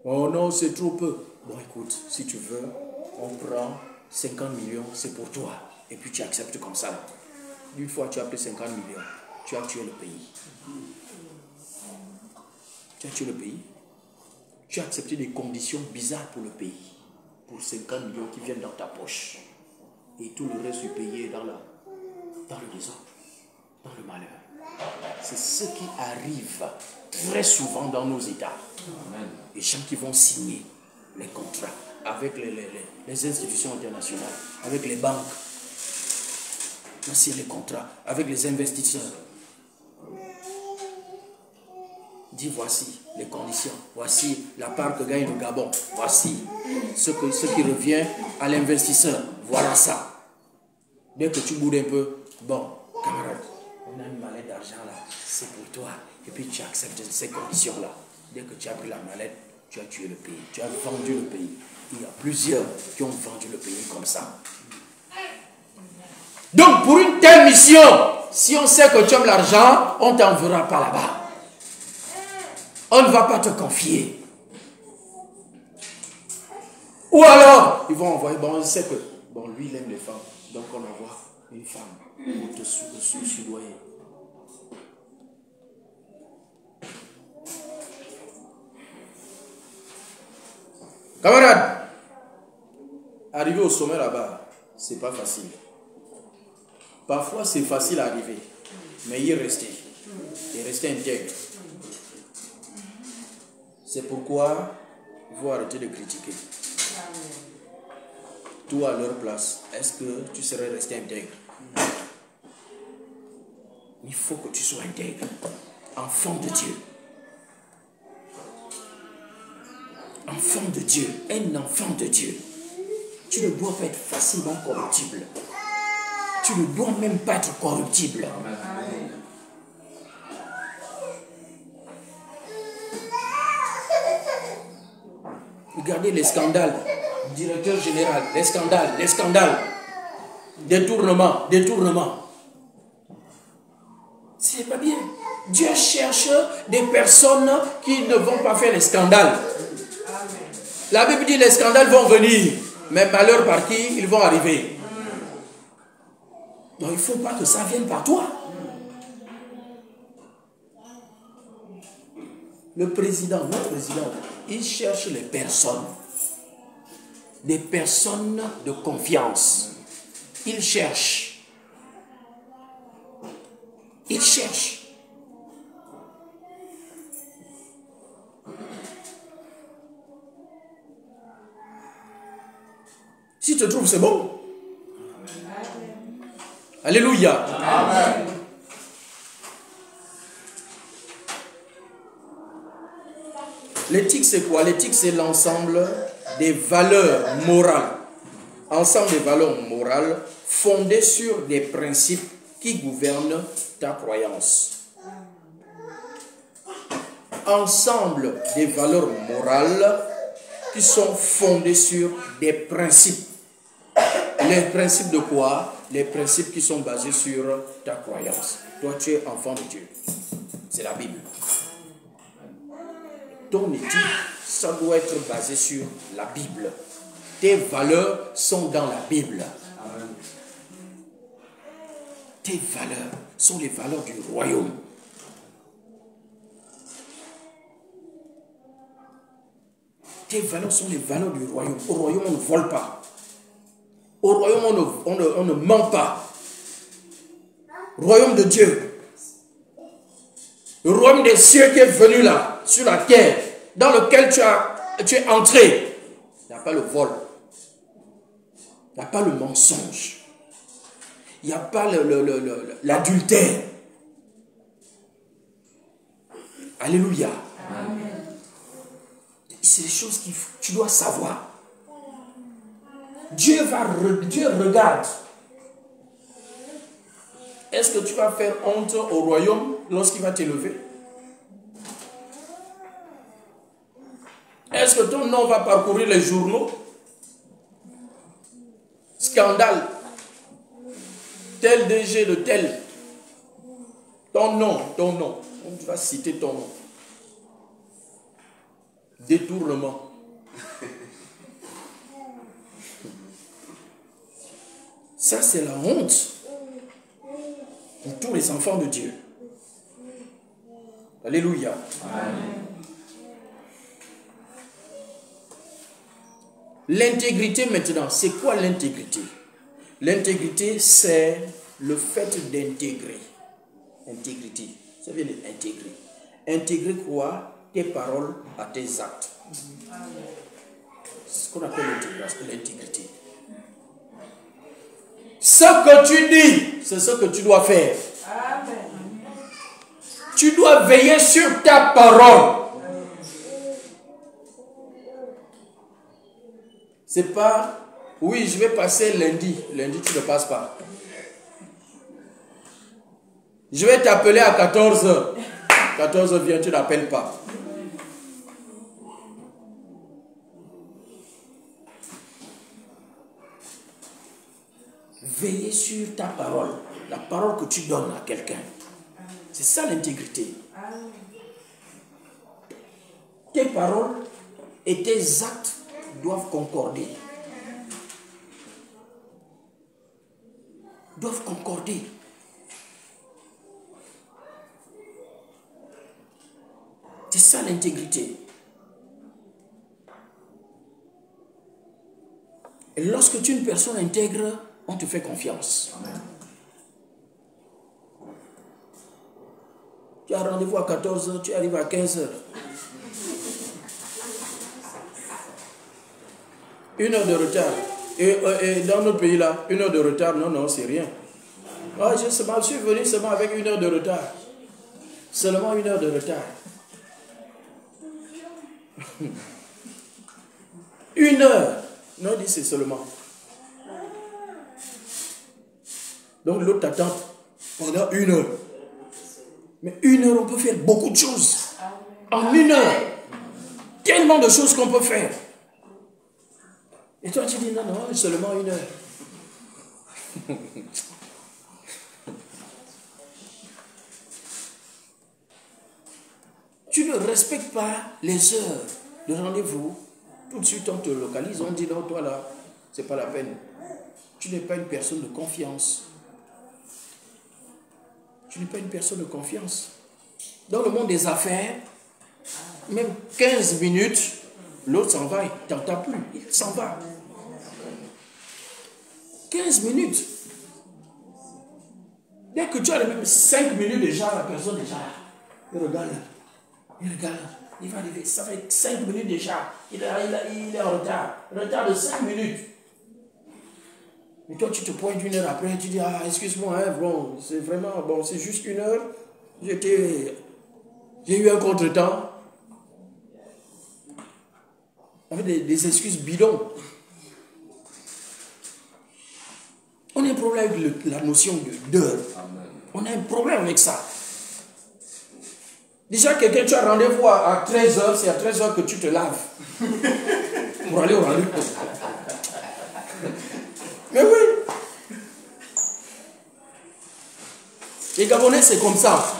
Oh non, c'est trop peu. Bon, écoute, si tu veux, on prend 50 millions, c'est pour toi. Et puis tu acceptes comme ça. Une fois tu as pris 50 millions, tu as tué le pays. Tu as tué le pays. Tu as accepté des conditions bizarres pour le pays. Pour 50 millions qui viennent dans ta poche. Et tout le reste du pays est dans le désordre, dans le malheur. C'est ce qui arrive très souvent dans nos États. Amen. Les gens qui vont signer les contrats avec les institutions internationales, avec les banques. Voici les contrats avec les investisseurs. Dis voici les conditions, voici la part que gagne le Gabon, voici ce qui revient à l'investisseur, voilà ça. Dès que tu boudes un peu, bon, camarade, on a une mallette d'argent là, c'est pour toi. Et puis tu acceptes ces conditions-là. Dès que tu as pris la mallette, tu as tué le pays, tu as vendu le pays. Il y a plusieurs qui ont vendu le pays comme ça. Donc pour une telle mission, si on sait que tu aimes l'argent, on ne t'enverra pas là-bas. On ne va pas te confier. Ou alors, ils vont envoyer, bon, on sait que, bon, lui, il aime les femmes. Donc, on envoie une femme pour te soudoyer. Camarade, arriver au sommet là-bas, c'est pas facile. Parfois, c'est facile à arriver, mais y rester. Et rester intègre. C'est pourquoi il faut arrêter de critiquer. Toi, à leur place, est-ce que tu serais resté intègre? Il faut que tu sois intègre. Enfant de Dieu. Enfant de Dieu. Un enfant de Dieu. Tu ne dois pas être facilement corruptible. Tu ne dois même pas être corruptible. Amen. Regardez les scandales. Directeur général, les scandales. Détournement. C'est pas bien. Dieu cherche des personnes qui ne vont pas faire les scandales. La Bible dit les scandales vont venir, mais malheur par qui ils vont arriver. Donc il ne faut pas que ça vienne par toi. Notre président, il cherche les personnes. Des personnes de confiance. Il cherche. Si tu te trouves, c'est bon. Alléluia. Amen. L'éthique, c'est quoi? L'éthique, c'est l'ensemble des valeurs morales. Ensemble des valeurs morales fondées sur des principes qui gouvernent ta croyance. Ensemble des valeurs morales qui sont fondées sur des principes. Les principes de quoi? Les principes qui sont basés sur ta croyance. Toi, tu es enfant de Dieu. C'est la Bible. Ton éthique, ça doit être basé sur la Bible. Tes valeurs sont dans la Bible. Tes valeurs sont les valeurs du royaume. Tes valeurs sont les valeurs du royaume. Au royaume, on ne vole pas. Au royaume, on ne ment pas. Royaume de Dieu. Le royaume des cieux qui est venu là, sur la terre, dans lequel tu es entré. Il n'y a pas le vol. Il n'y a pas le mensonge. Il n'y a pas l'adultère. Alléluia. Amen. C'est des choses que tu dois savoir. Dieu regarde. Est-ce que tu vas faire honte au royaume lorsqu'il va t'élever? Est-ce que ton nom va parcourir les journaux? Scandale. Tel DG de tel. Ton nom. Tu vas citer ton nom. Détournement. Ça, c'est la honte pour tous les enfants de Dieu. Alléluia. Amen. L'intégrité maintenant, c'est quoi l'intégrité? L'intégrité, c'est le fait d'intégrer. Intégrité, ça veut dire intégrer. Intégrer quoi? Tes paroles à tes actes. C'est ce qu'on appelle l'intégrité. Ce que tu dis, c'est ce que tu dois faire. Amen. Tu dois veiller sur ta parole. C'est pas, oui, je vais passer lundi. Lundi, tu ne passes pas. Je vais t'appeler à 14h. 14h vient, tu n'appelles pas. Veillez sur ta parole, la parole que tu donnes à quelqu'un. C'est ça l'intégrité. Tes paroles et tes actes doivent concorder. Doivent concorder. C'est ça l'intégrité. Et lorsque tu es une personne intègre, on te fait confiance. Amen. Tu as rendez-vous à 14h, tu arrives à 15h. 1 heure de retard. Et dans notre pays là, 1 heure de retard, non, c'est rien. Ah, je suis venu seulement avec 1 heure de retard. Seulement 1 heure de retard. 1 heure. Non, dit c'est seulement. Donc l'autre t'attend pendant 1 heure. Mais 1 heure, on peut faire beaucoup de choses. En 1 heure. Tellement de choses qu'on peut faire. Et toi tu dis non, seulement 1 heure. Tu ne respectes pas les heures de rendez-vous. Tout de suite on te localise, on dit non, toi là, c'est pas la peine. Tu n'es pas une personne de confiance. Tu n'es pas une personne de confiance. Dans le monde des affaires, même 15 minutes, l'autre s'en va, il ne t'entend plus, il s'en va. 15 minutes. Dès que tu as même 5 minutes déjà, la personne déjà, il regarde, il va arriver, ça fait 5 minutes déjà, il est en retard, retard de 5 minutes. Et toi, tu te pointes 1 heure après, tu dis, ah, excuse-moi, hein, bon, c'est vraiment, bon, c'est juste 1 heure, j'ai eu un contretemps. Avec des excuses bidons. On a un problème avec la notion d'heure. On a un problème avec ça. Déjà, quelqu'un, tu as rendez-vous à 13h, c'est à 13h que tu te laves. Pour aller au rendez-vous. Mais oui. Les Gabonais, c'est comme ça.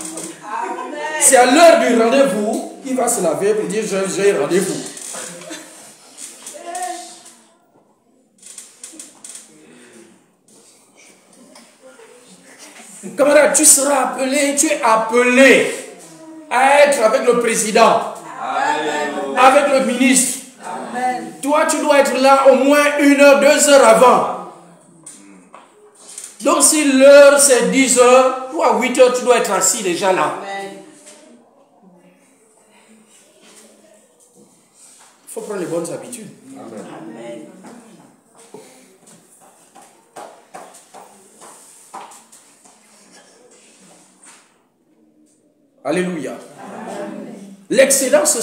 C'est à l'heure du rendez-vous qu'il va se laver pour dire j'ai rendez-vous. Camarade, tu seras appelé, tu es appelé à être avec le président, avec le ministre. Amen. Toi, tu dois être là au moins 1 heure, 2 heures avant. Donc, si l'heure c'est 10 heures, toi, à 8 heures, tu dois être assis déjà là. Il faut prendre les bonnes habitudes. Amen. Alléluia. L'excellence